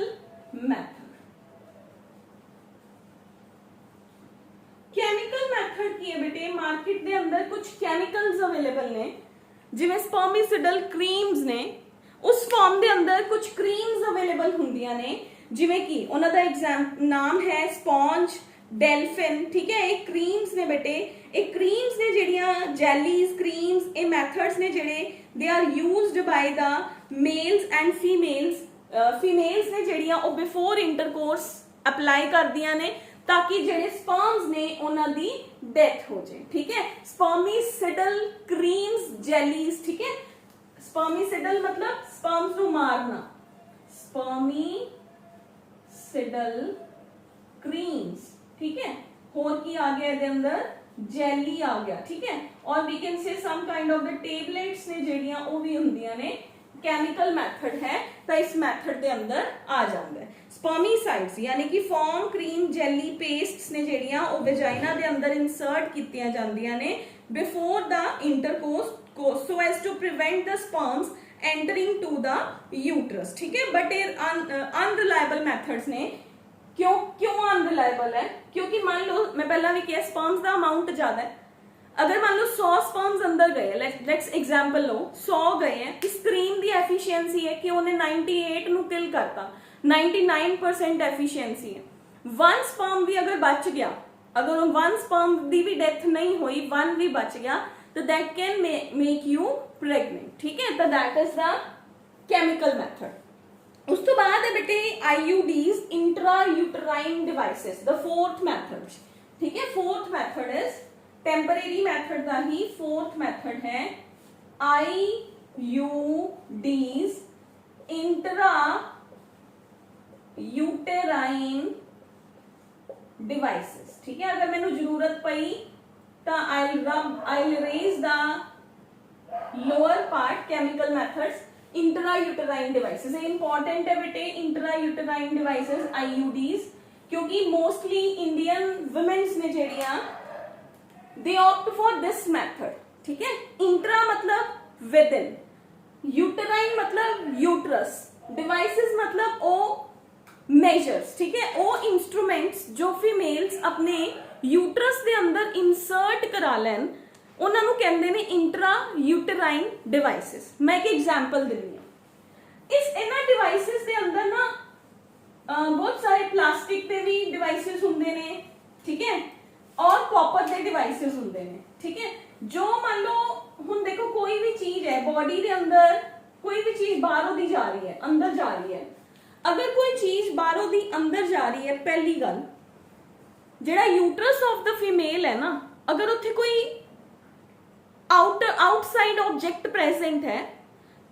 method. Chemical method की है बेटे, market ਦੇ ਅੰਦਰ ਕੁਝ chemicals अवेलेबल ਨੇ, ਜਿਵੇਂ spermicidal creams ਨੇ, ਉਸ ਫਾਰਮ ਦੇ ਅੰਦਰ ਕੁਝ creams अवेलेबल ਹੁੰਦੀਆਂ ਨੇ, ਜਿਵੇਂ ਕਿ ਉਹਨਾਂ ਦਾ ਨਾਮ ਹੈ ਸਪੌਂਜ, ਡੈਲਫਿਨ, ਠੀਕ ਹੈ। ਇਹ ਕਰੀਮਸ ਨੇ ਬੇਟੇ, ਇਹ ਕਰੀਮਸ ਨੇ ਜਿਹੜੀਆਂ ਜੈਲੀਜ਼ ਕਰੀਮਸ, ਇਹ ਮੈਥਡਸ ਨੇ ਜਿਹੜੇ they are used by the males and females. Females ਨੇ ਜਿਹੜੀਆਂ ਉਹ ਬਿਫੋਰ ਇੰਟਰਕੋਰਸ ਅਪਲਾਈ ਕਰਦੀਆਂ ਨੇ ਤਾਂ ਕਿ ਜਿਹੜੇ ਸਪਰਮਸ ਨੇ ਉਹਨਾਂ ਦੀ ਡੈਥ ਹੋ ਜਾਏ, ਠੀਕ ਹੈ। ਸਪਰਮੀਸਿਡਲ ਕਰੀਮਸ ਜੈਲੀਜ਼, ਠੀਕ ਹੈ। ਸਪਰਮੀਸਿਡਲ ਮਤਲਬ ਸਪਰਮਸ ਨੂੰ ਮਾਰਨਾ, ਸਪਰਮੀਸਿਡਲ ਕਰੀਮਸ, ठीक है। और की आ गया ਇਹਦੇ ਅੰਦਰ ਜੈਲੀ ਆ ਗਿਆ, ਠੀਕ ਹੈ। ਔਰ we can say some kind of the tablets ਨੇ ਜਿਹੜੀਆਂ ਉਹ ਵੀ ਹੁੰਦੀਆਂ ਨੇ। ਕੈਮੀਕਲ ਮੈਥਡ ਹੈ ਤਾਂ ਇਸ ਮੈਥਡ ਦੇ ਅੰਦਰ ਆ ਜਾਂਦਾ ਹੈ। ਸਪਰਮੀਸਾਈਡਸ ਯਾਨੀ ਕਿ ਫਾਰਮ, ਕਰੀਮ, ਜੈਲੀ, ਪੇਸਟਸ ਨੇ ਜਿਹੜੀਆਂ ਉਹ ਵੈਜਾਈਨਾ ਦੇ ਅੰਦਰ ਇਨਸਰਟ ਕੀਤੀਆਂ ਜਾਂਦੀਆਂ ਨੇ before the intercourse so as to prevent the sperms entering to the uterus, ਠੀਕ ਹੈ। ਬਟ ਇਹ ਅਨਰਿਲਾਇਬਲ ਮੈਥਡਸ ਨੇ। क्यों अनरिलायबल है? क्योंकि मान लो मैं पहला भी किया स्पर्म्स का अमाउंट ज्यादा है, अगर मान लो 100 स्पर्म्स अंदर गए, लेट्स एग्जांपल लो 100 गए हैं, इस क्रीम की एफिशिएंसी है कि उन्हें 98 नु किल करता, 99% एफिशिएंसी है। वन स्पर्म भी अगर बच गया, अगर वन स्पर्म की भी डेथ नहीं हुई, वन भी बच गया, तो that can make you pregnant, ठीक है। तो that is the chemical method. उस तो बाद है बेटे IUDs, intra uterine devices, the fourth method, ठीक है। Fourth method is temporary method का ही फोर्थ मेथड है IUDs, इंट्रा यूटेराइन डिवाइसेस, ठीक है। अगर मैंने जरूरत पई तो I'll raise the lower part chemical methods, intrauterine devices. Important है बेटे इंट्रायूटेराइन डिवाइसेस IUDs, क्योंकि मोस्टली इंडियन वुमेन्स ने जेड़ियां दे ऑप्ट फॉर दिस मेथड, ठीक है। इंट्रा मतलब विद इन, यूटेराइन मतलब यूट्रस, डिवाइसेस मतलब ओ मेजर्स, ठीक है। ओ इंस्ट्रूमेंट्स जो फीमेल्स अपने यूट्रस के अंदर इंसर्ट करा लैन उन्होंने कहते हैं इंट्रा यूटेराइन डिवाइसेस। मैं एक एग्जांपल दिंदी हूं, इस इन्हां डिवाइसेस के अंदर ना बहुत सारे प्लास्टिक के भी डिवाइसेस होंगे ने, ठीक है, और कॉपर के डिवाइसेस होंगे ने, ठीक है। जो मान लो हुण देखो कोई भी चीज है बॉडी के अंदर, कोई भी चीज बाहरों दी जा रही है अंदर जा रही है, अगर कोई चीज बाहरों दी अंदर जा रही है, पहली गल जिहड़ा यूट्रस ऑफ द फीमेल है ना, अगर उत्थे कोई आउटसाइड ऑब्जेक्ट प्रेजेंट है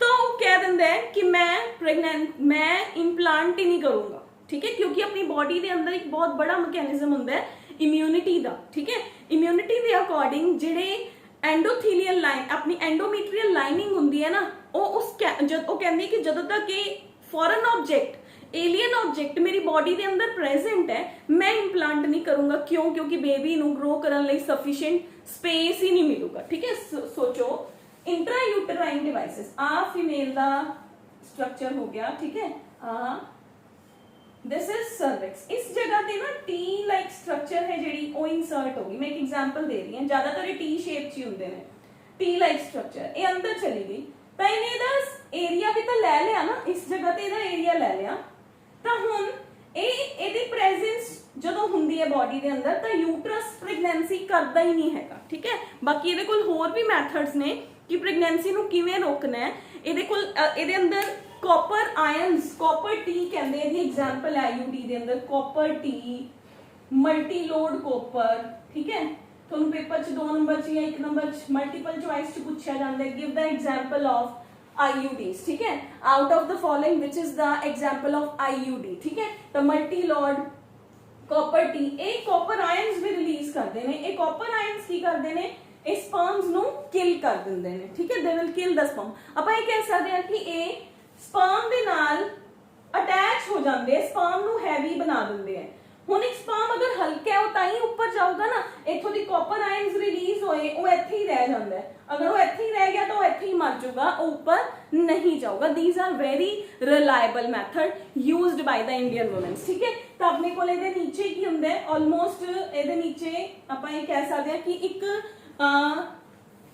तो कह देंगे है कि मैं प्रेगनेंट, मैं इंप्लांट ही नहीं करूंगा, ठीक है। क्योंकि अपनी बॉडी के अंदर एक बहुत बड़ा मैकेनिज्म होंदा है इम्यूनिटी का, ठीक है। इम्यूनिटी के अकॉर्डिंग जिहड़े एंडोथीलियल लाइन अपनी एंडोमीट्रियल लाइनिंग होंगी है ना, वो उस जब वो कहती है कि जदों तक ये फॉरन ऑब्जेक्ट एलियन ऑब्जेक्ट मेरी बॉडी के अंदर प्रेजेंट है मैं इंप्लांट नहीं करूंगा। क्यों? क्योंकि बेबी नू ग्रो करने लई सफिशिएंट स्पेस ही नहीं मिलूगा। ठीक है, सोचो इंट्रायूटराइन डिवाइसेस, आ फीमेल का स्ट्रक्चर हो गया। ठीक है, दिस इज सर्विक्स, इस जगह पे ना टी लाइक स्ट्रक्चर है जी वो इंसर्ट होगी। मैं एक एग्जांपल दे रही हूँ, ज्यादातर ये टी शेप च होंगे ने, टी लाइक स्ट्रक्चर ये अंदर चली गई तो इन्हें इहदा एरिया भी तो ले लिया ना, इस जगह ते इहदा एरिया ले लिया तो हुण ਇਹਦੀ ਪ੍ਰੈਜ਼ੈਂਸ ਜਦੋਂ ਹੁੰਦੀ ਹੈ ਬੋਡੀ ਦੇ ਅੰਦਰ ਤਾਂ ਯੂਟਰਸ ਪ੍ਰੈਗਨੈਂਸੀ ਕਰਦਾ ਹੀ ਨਹੀਂ ਹੈਗਾ। ਠੀਕ ਹੈ, ਬਾਕੀ ਇਹਦੇ ਕੋਲ ਹੋਰ ਵੀ ਮੈਥਡਸ ਨੇ ਕਿ ਪ੍ਰੈਗਨੈਂਸੀ ਨੂੰ ਕਿਵੇਂ ਰੋਕਣਾ ਹੈ। ਇਹਦੇ ਕੋਲ ਇਹਦੇ ਅੰਦਰ ਕਾਪਰ ਆਇਨਸ, ਕਾਪਰ ਟੀ ਕਹਿੰਦੇ ਇਹਦੀ ਐਗਜ਼ਾਮਪਲ ਹੈ ਆਈਯੂਡੀ ਦੇ ਅੰਦਰ copper T, multi load copper. ਠੀਕ ਹੈ, ਤੁਹਾਨੂੰ ਪੇਪਰ 'ਚ 2 ਨੰਬਰ 'ਚ ਜਾਂ 1 ਨੰਬਰ 'ਚ ਮਲਟੀਪਲ ਚੁਆਇਸ 'ਚ ਪੁੱਛਿਆ ਜਾਂਦਾ ਹੈ give the example of IUDs। ठीक है, out of the following which is the example of IUD। ठीक है, तो मल्टी लॉर्ड कॉपर टी ये कॉपर आयंस भी रिलीज करते हैं। ये कॉपर आयंस की करते हैं, ये स्पर्म्स नु किल कर देंगे ने। ठीक है, they will kill the sperm. ਆਪਾਂ ਇਹ ਕਹਿ ਸਕਦੇ ਹਾਂ ਕਿ ਇਹ स्पर्म ਦੇ ਨਾਲ ਅਟੈਚ ਹੋ ਜਾਂਦੇ, स्पर्म ਨੂੰ ਹੈਵੀ ਬਣਾ ਦਿੰਦੇ ਆ। ਹੁਣ ਇੱਕ ਸਪਰਮ ਅਗਰ ਹਲਕਾ ਹੈ ਉਹ ਤਾਂ ਹੀ ਉੱਪਰ ਜਾਊਗਾ ਨਾ, ਇੱਥੋਂ ਦੀ ਕਾਪਰ ਆਇਨਸ ਰਿਲੀਜ਼ ਹੋਏ ਉਹ ਇੱਥੇ ਹੀ ਰਹਿ ਜਾਂਦਾ ਹੈ। ਅਗਰ ਉਹ ਇੱਥੇ ਹੀ ਰਹਿ ਗਿਆ ਤਾਂ ਉਹ ਇੱਥੇ ਹੀ ਮਰ ਜਾਊਗਾ, ਉਹ ਉੱਪਰ ਨਹੀਂ ਜਾਊਗਾ। These are very reliable method used by the Indian womans. ਠੀਕ ਹੈ, ਤਾਂ ਆਪਣੇ ਕੋਲ ਇਹਦੇ ਨੀਚੇ ਕੀ ਹੁੰਦਾ ਹੈ, ਆਲਮੋਸਟ ਇਹਦੇ ਨੀਚੇ ਆਪਾਂ ਇਹ ਕਹਿ ਸਕਦੇ ਹਾਂ ਕਿ ਇੱਕ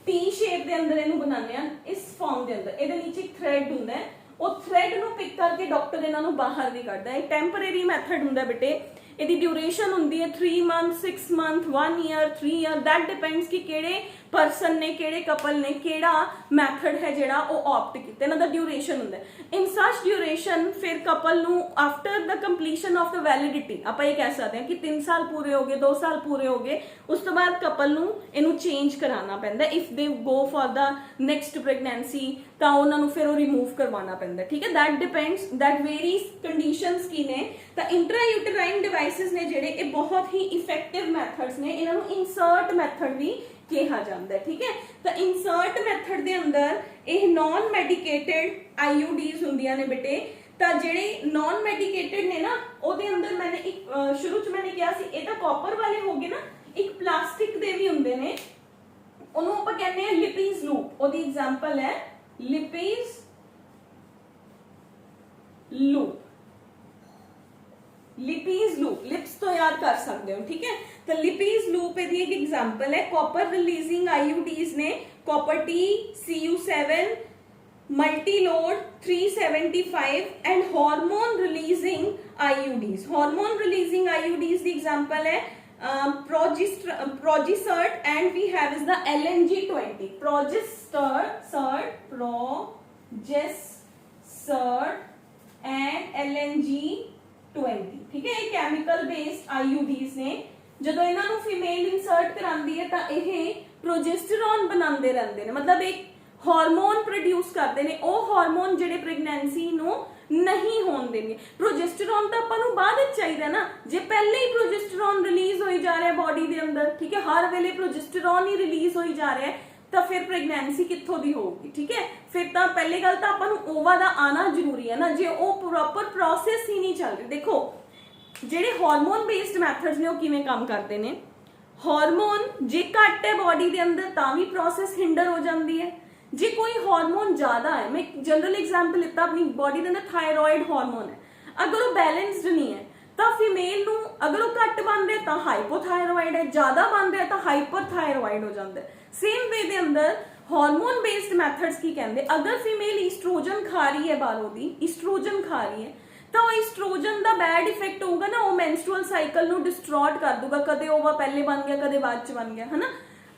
ਟੀ ਸ਼ੇਪ ਦੇ ਅੰਦਰ ਇਹਨੂੰ ਬਣਾਉਂਦੇ ਆ ਇਸ ਫਾਰਮ ਦੇ ਅੰਦਰ। ਇਹਦੇ ਨੀਚੇ ਇੱਕ ਥ੍ਰੈਡ ਹੁੰਦਾ ਹੈ, ਉਹ ਥ੍ਰੈਡ ਨੂੰ ਪਿਕ ਕਰਕੇ ਡਾਕਟਰ ਇਹਨਾਂ ਨੂੰ ਬਾਹਰ ਨਹੀਂ ਕੱਢਦਾ। ਇਹ ਟੈਂਪਰੇਰੀ ਮੈਥਡ ਹੁੰਦਾ ਬੇਟੇ, ਇਹਦੀ ਡਿਊਰੇਸ਼ਨ ਹੁੰਦੀ ਹੈ 3 month 6 month 1 year 3 year, that depends ਕਿ ਕਿਹੜੇ ਪਰਸਨ ਨੇ ਕਿਹੜੇ ਕਪਲ ਨੇ ਕਿਹੜਾ ਮੈਥਡ ਹੈ ਜਿਹੜਾ ਉਹ ਆਪਟ ਕੀਤਾ, ਇਹਨਾਂ ਦਾ ਡਿਊਰੇਸ਼ਨ ਹੁੰਦਾ। ਇਨ ਸੱਚ ਡਿਊਰੇਸ਼ਨ ਫਿਰ ਕਪਲ ਨੂੰ after the completion of the validity ਆਪਾਂ ਇਹ ਕਹਿ ਸਕਦੇ ਹਾਂ ਕਿ 3 ਸਾਲ ਪੂਰੇ ਹੋ ਗਏ 2 ਸਾਲ ਪੂਰੇ ਹੋ ਗਏ, ਉਸ ਤੋਂ ਬਾਅਦ ਕਪਲ ਨੂੰ ਇਹਨੂੰ ਚੇਂਜ ਕਰਾਉਣਾ ਪੈਂਦਾ। If they go for the next pregnancy ਤਾਂ ਉਹਨਾਂ ਨੂੰ ਫਿਰ ਉਹ ਰਿਮੂਵ ਕਰਵਾਉਣਾ ਪੈਂਦਾ। ਠੀਕ ਹੈ, ਦੈਟ ਡਿਪੈਂਡਸ, ਦੈਟ ਵੇਰੀਜ਼ ਕੰਡੀਸ਼ਨਸ ਕੀ ਨੇ। ਤਾਂ ਇੰਟਰਾਯੂਟਰਾਈਨ ਡਿਵਾਈਸਿਸ ਨੇ ਜਿਹੜੇ ਇਹ ਬਹੁਤ ਹੀ ਇਫੈਕਟਿਵ ਮੈਥਡਸ ਨੇ, ਇਹਨਾਂ ਨੂੰ ਇਨਸਰਟ ਮੈਥਡ ਵੀ ਕਿਹਾ ਜਾਂਦਾ ਹੈ। ਠੀਕ ਹੈ, ਤਾਂ ਇਨਸਰਟ ਮੈਥਡ ਦੇ ਅੰਦਰ ਇਹ ਨਾਨ ਮੈਡੀਕੇਟਡ ਆਈਯੂਡੀਜ਼ ਹੁੰਦੀਆਂ ਨੇ ਬੇਟੇ। ਤਾਂ ਜਿਹੜੇ ਨਾਨ ਮੈਡੀਕੇਟਡ ਨੇ ਨਾ ਉਹਦੇ ਅੰਦਰ ਮੈਨੇ ਇੱਕ ਸ਼ੁਰੂ ਚ ਮੈਨੇ ਕਿਹਾ ਸੀ ਇਹ ਤਾਂ ਕਾਪਰ ਵਾਲੇ ਹੋ ਗਏ ਨਾ, ਇੱਕ ਪਲਾਸਟਿਕ ਦੇ ਵੀ ਹੁੰਦੇ ਨੇ, ਉਹਨੂੰ ਆਪਾਂ ਕਹਿੰਦੇ ਆ ਲਿਪੀਜ਼ ਲੂਪ। ਉਹਦੀ ਐਗਜ਼ਾਮਪਲ ਹੈ ਲਿਪੀਜ਼ ਲੂਪ। लिपीज लूप, लिप्स तो याद कर सकते हो। ठीक है, तो लिपीज लूप यदि एक एग्जांपल है। कॉपर रिलीजिंग आईयूडीज ने copper T Cu7 multi load 375 and hormone releasing IUDs. Hormone releasing IUDs दी एग्जांपल है Progestasert and we have is the LNG20। Progestasert and LNG20। ठीक है, ये केमिकल बेस्ड आईयूडीज ने। ਜਦੋਂ ਇਹਨਾਂ ਨੂੰ ਫੀਮੇਲ ਇਨਸਰਟ ਕਰਾਂਦੀ ਹੈ ਤਾਂ ਇਹ ਪ੍ਰੋਜੈਸਟਰੋਨ ਬਣਾਉਂਦੇ ਰਹਿੰਦੇ ਨੇ, ਮਤਲਬ ਇੱਕ ਹਾਰਮੋਨ ਪ੍ਰੋਡਿਊਸ ਕਰਦੇ ਨੇ। ਉਹ ਹਾਰਮੋਨ ਜਿਹੜੇ ਪ੍ਰੈਗਨੈਂਸੀ ਨੂੰ ਨਹੀਂ ਹੋਣ ਦੇਣਗੇ। ਪ੍ਰੋਜੈਸਟਰੋਨ ਤਾਂ ਆਪਾਂ ਨੂੰ ਬਾਅਦ ਵਿੱਚ ਚਾਹੀਦਾ ਨਾ, ਜੇ ਪਹਿਲੇ ਹੀ ਪ੍ਰੋਜੈਸਟਰੋਨ ਰਿਲੀਜ਼ ਹੋਈ ਜਾ ਰਿਹਾ ਬੋਡੀ ਦੇ ਅੰਦਰ, ਠੀਕ ਹੈ, ਹਰ ਵੇਲੇ ਪ੍ਰੋਜੈਸਟਰੋਨ ਹੀ ਰਿਲੀਜ਼ ਹੋਈ ਜਾ ਰਿਹਾ ਤਾਂ ਫਿਰ ਪ੍ਰੈਗਨੈਂਸੀ ਕਿੱਥੋਂ ਦੀ ਹੋਊਗੀ। ਠੀਕ ਹੈ, ਫਿਰ ਤਾਂ ਪਹਿਲੀ ਗੱਲ ਤਾਂ ਆਪਾਂ ਨੂੰ ਓਵਾ ਦਾ ਆਣਾ ਜ਼ਰੂਰੀ ਹੈ ਨਾ, ਜੇ ਉਹ ਪ੍ਰੋਪਰ ਪ੍ਰੋਸੈਸ ਹੀ ਨਹੀਂ ਚੱਲ ਰਹੀ। ਦੇਖੋ ਜਿਹੜੇ ਹਾਰਮੋਨ ਬੇਸਡ ਮੈਥਡਸ ਨੇ ਉਹ ਕਿਵੇਂ ਕੰਮ ਕਰਦੇ ਨੇ। ਹਾਰਮੋਨ ਜੇ ਘੱਟ ਹੈ ਬੋਡੀ ਦੇ ਅੰਦਰ ਤਾਂ ਵੀ ਪ੍ਰੋਸੈਸ ਹਿੰਡਰ ਹੋ ਜਾਂਦੀ ਹੈ। ਜੇ ਕੋਈ ਹਾਰਮੋਨ ਜ਼ਿਆਦਾ ਹੈ, ਮੈਂ ਜਨਰਲ ਐਗਜ਼ਾਮਪਲ ਲਿੱਤਾ, ਆਪਣੀ ਬੋਡੀ ਦੇ ਅੰਦਰ ਥਾਇਰੋਇਡ ਹਾਰਮੋਨ ਹੈ, ਅਗਰ ਉਹ ਬੈਲੈਂਸਡ ਨਹੀਂ ਹੈ ਤਾਂ ਫੀਮੇਲ ਨੂੰ ਅਗਰ ਉਹ ਘੱਟ ਬਣ ਰਿਹਾ ਤਾਂ ਹਾਈਪੋਥਾਇਰੋਇਡ ਹੈ, ਜ਼ਿਆਦਾ ਬਣ ਰਿਹਾ ਤਾਂ ਹਾਈਪਰਥਾਇਰੋਇਡ ਹੋ ਜਾਂਦਾ ਹੈ। ਸੇਮ ਵੇ ਦੇ ਅੰਦਰ ਹਾਰਮੋਨ ਬੇਸਡ ਮੈਥਡਸ ਕੀ ਕਹਿੰਦੇ, ਅਗਰ ਫੀਮੇਲ ਈਸਟ੍ਰੋਜਨ ਖਾ ਰਹੀ ਹੈ, ਬਾਹਰੋਂ ਦੀ ਈਸਟ੍ਰੋਜਨ ਖਾ ਰਹੀ ਹੈ ਤਾਂ ਉਹ ਈਸਟ੍ਰੋਜਨ ਦਾ ਬੈਡ ਇਫੈਕਟ ਹੋਊਗਾ ਨਾ, ਉਹ ਮੈਂਸਟਰੁਅਲ ਸਾਈਕਲ ਨੂੰ ਡਿਸਟਰੋਰਟ ਕਰ ਦੂਗਾ, ਕਦੇ ਓਵਾ ਪਹਿਲੇ ਬਣ ਗਿਆ ਕਦੇ ਬਾਅਦ ਚ ਬਣ ਗਿਆ, ਹਨਾ।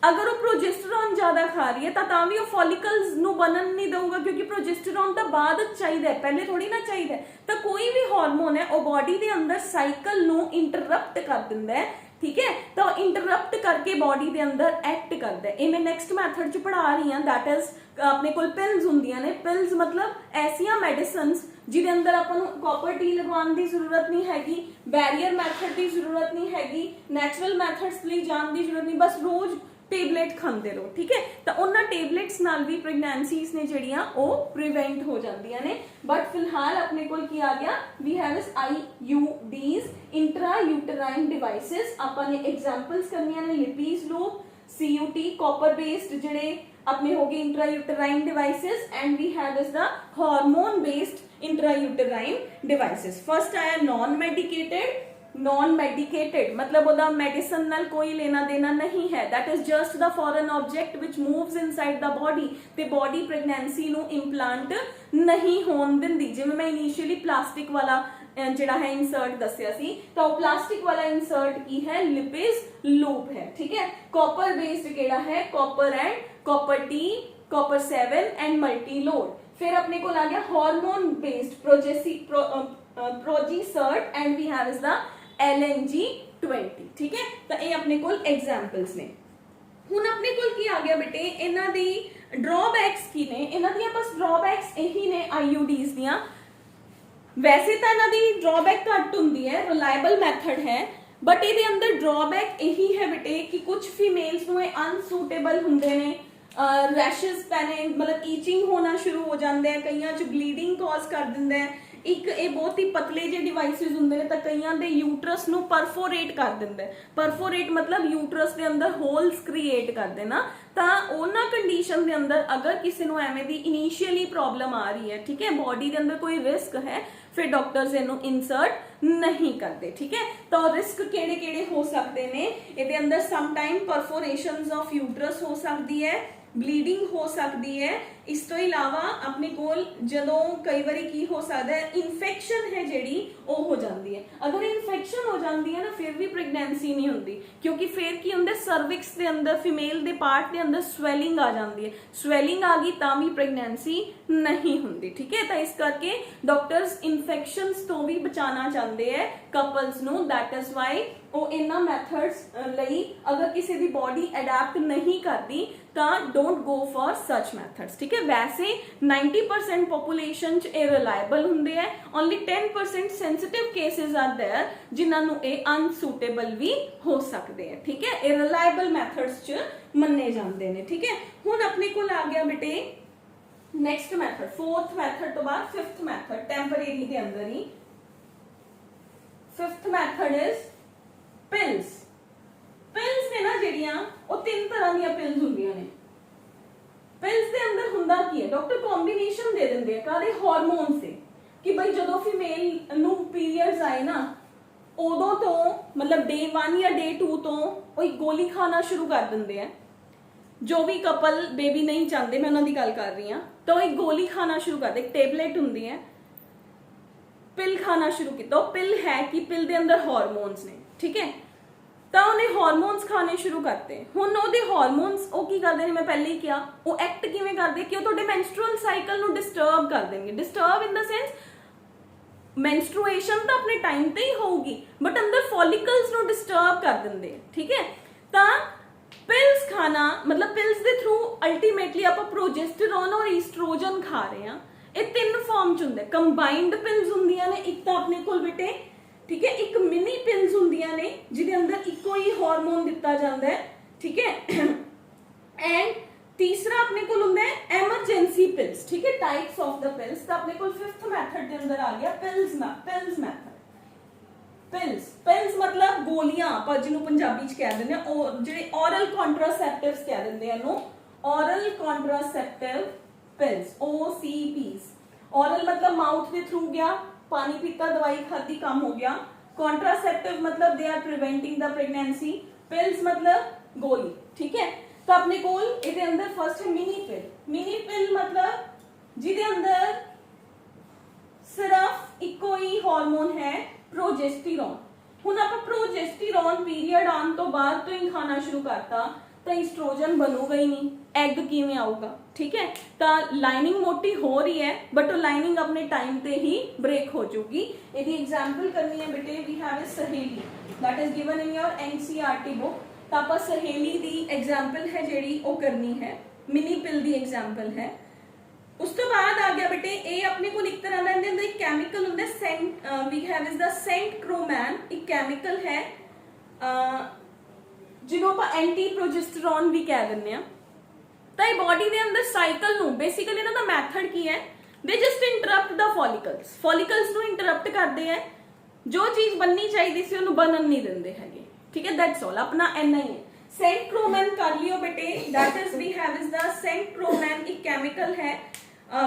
ਅਗਰ ਉਹ ਪ੍ਰੋਜੈਸਟਰੋਨ ਜ਼ਿਆਦਾ ਖਾ ਰਹੀ ਹੈ ਤਾਂ ਵੀ ਉਹ ਫੋਲਿਕਲਸ ਨੂੰ ਬਣਨ ਨਹੀਂ ਦਊਗਾ, ਕਿਉਂਕਿ ਪ੍ਰੋਜੈਸਟਰੋਨ ਤਾਂ ਬਾਅਦ ਚਾਹੀਦਾ ਹੈ, ਪਹਿਲੇ ਥੋੜੀ ਨਾ ਚਾਹੀਦਾ। ਤਾਂ ਕੋਈ ਵੀ ਹਾਰਮੋਨ ਹੈ ਉਹ ਬੋਡੀ ਦੇ ਅੰਦਰ ਸਾਈਕਲ ਨੂੰ ਇੰਟਰਰਪਟ ਕਰ ਦਿੰਦਾ ਹੈ। ठीक है, तो इंटरप्ट करके बॉडी के अंदर एक्ट करता है। ये मैं नैक्सट मैथड च पढ़ा रही हूँ, दैट इज अपने कोल पिल्स होंदियां ने। पिल्स मतलब ऐसिया मेडिसिन्स जिहदे अंदर आपां नूं कॉपर टी लगवाउण दी जरूरत नहीं हैगी, बैरीयर मैथड की जरूरत नहीं हैगी, नैचुरल मैथड्स लई जाण दी जरूरत नहीं, बस रोज ਟੇਬਲੇਟ ਖਾਂਦੇ ਰਹੋ, ਠੀਕ ਹੈ। ਤਾਂ ਉਹਨਾਂ ਟੇਬਲੇਟਸ ਨਾਲ ਵੀ ਪ੍ਰੈਗਨੈਂਸੀਜ਼ ਨੇ ਜਿਹੜੀਆਂ ਉਹ ਪ੍ਰੀਵੈਂਟ ਹੋ ਜਾਂਦੀਆਂ ਨੇ। ਬਟ ਫਿਲਹਾਲ ਆਪਣੇ ਕੋਲ ਕੀ ਆ ਗਿਆ, we have is IUDs, intrauterine devices. ਆਪਾਂ ਨੇ ਐਗਜ਼ਾਮਪਲਸ ਕਰਨੀਆਂ ਨੇ Lippes loop, CUT copper based ਜਿਹੜੇ अपने हो गए intrauterine devices, and we have is the hormone based intrauterine devices. First आया नॉन मेडिकेटेड। नॉन मेडिकेटेड मतलब ओदा मेडिसिन नाल कोई लेना देना नहीं है, that is just the foreign object which moves inside the body, ते बॉडी प्रेगनेंसी नू इंप्लांट नहीं होण दिंदी। जिवें मैं इनिशियली प्लास्टिक वाला ਜਿਹੜਾ है इंसर्ट दसिया सी, तो प्लास्टिक वाला इंसर्ट की है लिपिज लूप है, ठीक है। कॉपर बेस्ड केड़ा है, copper and copper T, copper 7 and multi load. फिर अपने को आ गया hormone based Progestasert and we have is the LNG20, ठीक है। तो ये अपने को एग्जांपल्स ने। हुण अपने को की आ गया बेटे इन्हां दी ड्रॉबैक्स की ने, इन्हां दी बस ड्रॉबैक्स यही ने IUDs दियां। वैसे तो इन्हां दी ड्रॉबैक घट हुंदी है, रिलायबल मैथड है, बट इहदे अंदर ड्रॉबैक यही है बेटे कि कुछ फीमेल्स नूं अनसूटेबल हुंदे ने, रैशेस पैने मतलब ईचिंग होना शुरू हो जाते हैं, कईयां च ब्लीडिंग कॉज कर दिंदा है। एक ये बहुत ही पतले जे डिवाइसिस हुंदे ने, तां कईयां दे यूट्रस नूं परफोरेट कर दिंदा है। परफोरेट मतलब यूट्रस दे अंदर होल्स क्रिएट कर देना। तां उन्हां कंडीशन दे अंदर अगर किसी नूं एवें दी इनिशियली प्रॉब्लम आ रही है, ठीक है, बॉडी दे अंदर कोई रिस्क है, फिर डॉक्टर्स इनू इंसर्ट नहीं करते, ठीक है। तो रिस्क केड़े केड़े हो सकते ने, इहदे अंदर सम टाइम परफोरेशंस ऑफ यूट्रस हो सकती है, ब्लीडिंग हो सकती है। इस तो इलावा अपने कोल जदों कई बारी की हो सकता है, इन्फेक्शन है जिहड़ी वो हो जाती है। अगर इन्फेक्शन हो जाती है ना फिर भी प्रेगनेंसी नहीं होती, क्योंकि फिर की हुंदा सर्विक्स के अंदर फीमेल के पार्ट के अंदर स्वैलिंग आ जाती है। स्वैलिंग आ गई तां भी प्रेगनेंसी नहीं होती, ठीक है। तो इस करके डॉक्टर्स इन्फेक्शंस तो भी बचाना चाहते हैं कपल्स नूं, दैट इज वाई वो इन्हां मैथड्स लई अगर किसी की बॉडी अडैप्ट नहीं करती तां don't go for such methods, ठीक है। वैसे 90% पॉपुलेशन च ये रिलायबल हुंदे है, only 10% sensitive cases are there जिन्हां नूं ये अनसूटेबल भी हो सकते हैं, ठीक है। ये रिलायबल मैथड्स च मन्ने जाते हैं, ठीक है। हुण अपने कोल आ गया बेटे नेक्स्ट मैथड, फोर्थ मैथड तो बाद फिफ्थ मैथड टेंपरेरी के अंदर ही। Fifth method is pills. Pills ने ना ਜਿਹੜੀਆਂ ਉਹ तीन तरह ਦੀਆਂ पिल्स ਹੁੰਦੀਆਂ ਨੇ। पिल्स ਦੇ ਅੰਦਰ ਹੁੰਦਾ ਕੀ ਹੈ, ਡਾਕਟਰ ਕੰਬੀਨੇਸ਼ਨ ਦੇ ਦਿੰਦੇ ਆ ਕਾਦੇ ਹਾਰਮੋਨ ਸੇ, ਕਿ ਭਾਈ ਜਦੋਂ ਫੀਮੇਲ ਨੂੰ ਪੀਰੀਅਡਸ ਆਏ ਨਾ ਉਦੋਂ ਤੋਂ मतलब डे 1 या डे 2 ਤੋਂ ਉਹ ਇੱਕ ਗੋਲੀ ਖਾਣਾ ਸ਼ੁਰੂ ਕਰ ਦਿੰਦੇ ਆ। जो भी कपल बेबी नहीं चाहते, मैं उन्होंने गल कर रही हाँ, तो एक गोली खाना शुरू कर दे, एक टेबलेट होंदी है, पिल खाना शुरू किया। पिल है कि पिल दे अंदर हार्मोन्स ने, ठीक है। तो उन्हें हार्मोन्स खाने शुरू करते हैं। हुण ओहदे हार्मोन्स वो की करते हैं, मैं पहले ही किया, वो एक्ट किवें करदे कि वो तुहाडे मेंस्ट्रुअल साइकिल नूं डिस्टर्ब कर देंगे। Disturb in the sense menstruation तो अपने टाइम ते ही होगी, बट अंदर फॉलिकल्स नूं डिस्टर्ब कर देंगे, ठीक है। तो पिल्स खाना मतलब पिल्स के थ्रू अल्टीमेटली आप प्रोजेस्टेरोन और ईस्ट्रोजन खा रहे हैं। ये तीन फॉर्म च हुंदे, कंबाइंड पिल्स हुंदियां ने, एक तो अपने कोल बेटे, ठीक है, एक मिनी पिल्स हुंदियां ने जिहदे अंदर इको ही हार्मोन दिता जाता है, ठीक है। एंड तीसरा अपने कोल हुंदा है एमरजेंसी पिल्स, ठीक है, टाइप्स ऑफ द पिल्स। तो अपने कोल फिफ्थ मैथड के अंदर आ गया पिल्स मैथड। पिल्स मतलब गोलियां, पर जिन्होंने पंजाबी च कह देंगे जिहड़े ऑरल कॉन्ट्रासेप्टिव्स कह देंगे इहनूं, oral contraceptive pills, OCPs। Oral मतलब माउथ के थ्रू गया, पानी पीता, दवाई खादी, काम हो गया। कॉन्ट्रासेप्टिव मतलब they are preventing the pregnancy. Pills मतलब गोली, ठीक है। तो अपने कोल इहदे अंदर फर्स्ट है मिनी पिल। मिनी पिल मतलब जिहदे अंदर सिर्फ इको ही हार्मोन है प्रोजेस्टेरोन। हुण आपां प्रोजेस्टेरोन पीरियड आने तो बाद तो ही खाना शुरू करता तो ईस्ट्रोजन बनूगा ही नहीं, एग किवें आऊगा, ठीक है। तो लाइनिंग मोटी हो रही है, बट वो लाइनिंग अपने टाइम पे ही ब्रेक हो चुकी। यदि एग्जाम्पल करनी है बेटे, वी हैव ए सहेली that is given in your NCERT book. तो आप सहेली दी एग्जाम्पल है जिहड़ी वो करनी है, मिनी पिल दी एग्जाम्पल है। उस तो बाद आ गया बेटे ये अपने को एक तरह का अंदर एक केमिकल होंदा है, cent we have is the Centchroman. एक केमिकल है ਜਿਹਨੂੰ ਆਪਾਂ ਐਂਟੀ ਪ੍ਰੋਜੈਸਟਰੋਨ ਵੀ ਕਹਿ ਦਿੰਦੇ ਆ। ਤਾਂ ਇਹ ਬੋਡੀ ਦੇ ਅੰਦਰ ਸਾਈਕਲ ਨੂੰ ਬੇਸਿਕਲੀ ਇਹਨਾਂ ਦਾ ਮੈਥਡ ਕੀ ਹੈ, ਦੇ ਜਸਟ ਇੰਟਰਪਟ ਦਾ ਫੋਲਿਕਲਸ ਨੂੰ ਇੰਟਰਪਟ ਕਰਦੇ ਆ, ਜੋ ਚੀਜ਼ ਬਣਨੀ ਚਾਹੀਦੀ ਸੀ ਉਹਨੂੰ ਬਣਨ ਨਹੀਂ ਦਿੰਦੇ ਹੈਗੇ, ਠੀਕ ਹੈ। ਦੈਟਸ ਆਲ, ਆਪਣਾ ਇੰਨਾ ਹੀ ਹੈ। ਸੈਂਟਰੋਮੈਨ ਕਰ ਲਿਓ ਬੇਟੇ, that is we have is the ਸੈਂਟਰੋਮੈਨ, ਇੱਕ ਕੈਮੀਕਲ ਹੈ,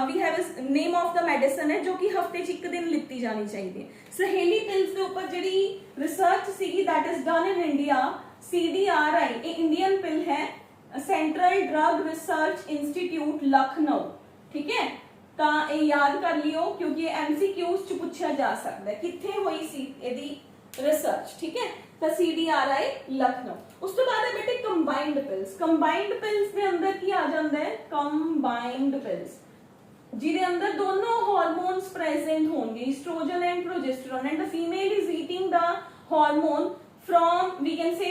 we have is name of the medicine है, जो कि हफ्ते च एक दिन लिती जानी चाहिए। सहेली पिल्स के ऊपर जिहड़ी रिसर्च सीगी that is done in India, CDRI ये इंडियन पिल है, central drug research institute Lucknow, ठीक है। ਤਾਂ ਇਹ याद कर लियो क्योंकि MCQs ਚ ਪੁੱਛਿਆ ਜਾ ਸਕਦਾ ਹੈ ਕਿੱਥੇ ਹੋਈ ਸੀ ਇਹਦੀ ਰਿਸਰਚ, ਠੀਕ ਹੈ। ਤਾਂ CDRI ਲਖਨਊ। ਉਸ ਤੋਂ ਬਾਅਦ ਹੈ ਬੇਟੇ ਕੰਬਾਈਨਡ ਪਿਲਸ ਦੇ ਅੰਦਰ ਕੀ ਆ ਜਾਂਦਾ ਹੈ, ਕੰਬਾਈਨਡ ਪਿਲਸ ਜਿਹਦੇ ਅੰਦਰ ਦੋਨੋਂ ਹਾਰਮੋਨਸ ਪ੍ਰੈਜ਼ੈਂਟ ਹੋਣਗੇ, estrogen and progesterone, and the female is eating ਦਾ hormone from we can say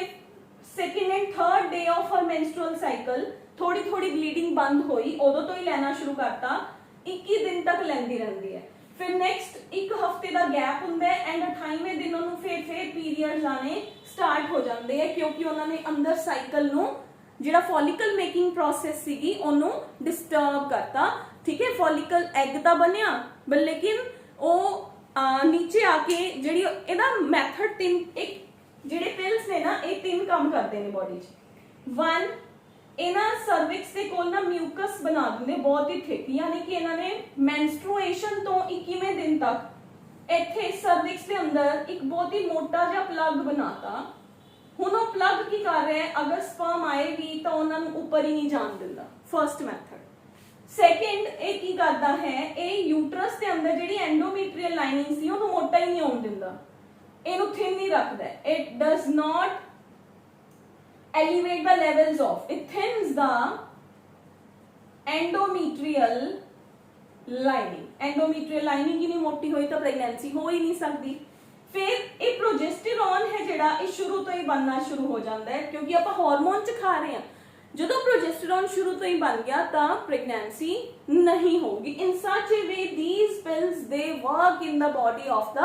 second and third day of her menstrual cycle. थोड़ी थोड़ी ब्लीडिंग बंद हुई उदों तो ही लेना शुरू करता, 21 दिन तक लेंदी रहती है। फिर नेक्स्ट एक हफ्ते का गैप हुंदा है एंड 28वें दिन उन्होंने फिर पीरियड्स आने स्टार्ट हो जाते हैं, क्योंकि उन्होंने अंदर साइकिल नूं जिहड़ा फॉलिकल मेकिंग प्रोसेस सीगी ओनू डिस्टर्ब करता, ठीक है। फॉलिकल एग दा बनिया लेकिन वो नीचे आके जिहड़ी इहदा मैथड तीन, एक ਜਿਹੜੇ ਪਿਲਸ ਨੇ ਨਾ ਇਹ ਤਿੰਨ ਕੰਮ ਕਰਦੇ ਨੇ ਬੋਡੀ 'ਚ। 1 ਇਹਨਾਂ ਸਰਵਿਕਸ ਦੇ ਕੋਲ ਨਾ ਮਿਊਕਸ ਬਣਾ ਦਿੰਦੇ ਬਹੁਤ ਹੀ ਥਿਕ, ਯਾਨੀ ਕਿ ਇਹਨਾਂ ਨੇ ਮੈਂਸਟਰੂਏਸ਼ਨ ਤੋਂ 21ਵੇਂ ਦਿਨ ਤੱਕ ਇੱਥੇ ਸਰਵਿਕਸ ਦੇ ਅੰਦਰ ਇੱਕ ਬਹੁਤ ਹੀ ਮੋਟਾ ਜਿਹਾ ਪਲੱਗ ਬਣਾਤਾ। ਹੁਣ ਉਹ ਪਲੱਗ ਕੀ ਕਰ ਰਿਹਾ ਹੈ, ਅਗਰ ਸਪਰਮ ਆਏਗੀ ਤਾਂ ਉਹਨਾਂ ਨੂੰ ਉੱਪਰ ਹੀ ਨਹੀਂ ਜਾਣ ਦਿੰਦਾ, ਫਰਸਟ ਮੈਥਡ। ਸੈਕਿੰਡ ਇਹ ਕੀ ਕਰਦਾ ਹੈ, ਇਹ ਯੂਟਰਸ ਦੇ ਅੰਦਰ ਜਿਹੜੀ ਐਂਡੋਮੀਟਰੀਅਲ ਲਾਈਨਿੰਗ ਸੀ ਉਹਨੂੰ ਮੋਟਾ ਹੀ ਨਹੀਂ ਹੋਣ ਦਿੰਦਾ, ਇਹਨੂੰ ਥਿਨ ਹੀ ਰੱਖਦਾ ਹੈ। It does not elevate the levels of, it thins the endometrial lining ही नहीं मोटी हुई तो प्रेगनेंसी हो ही नहीं सकती। फिर ये प्रोजेस्टेरॉन है जिहड़ा ये शुरू तो ही बनना शुरू हो जाता है, क्योंकि आप हार्मोन च खा रहे हैं। जो प्रोजेस्टेरॉन शुरू तो ही बन गया तो प्रेगनेंसी नहीं होगी। In such a way these pills they work in the body of the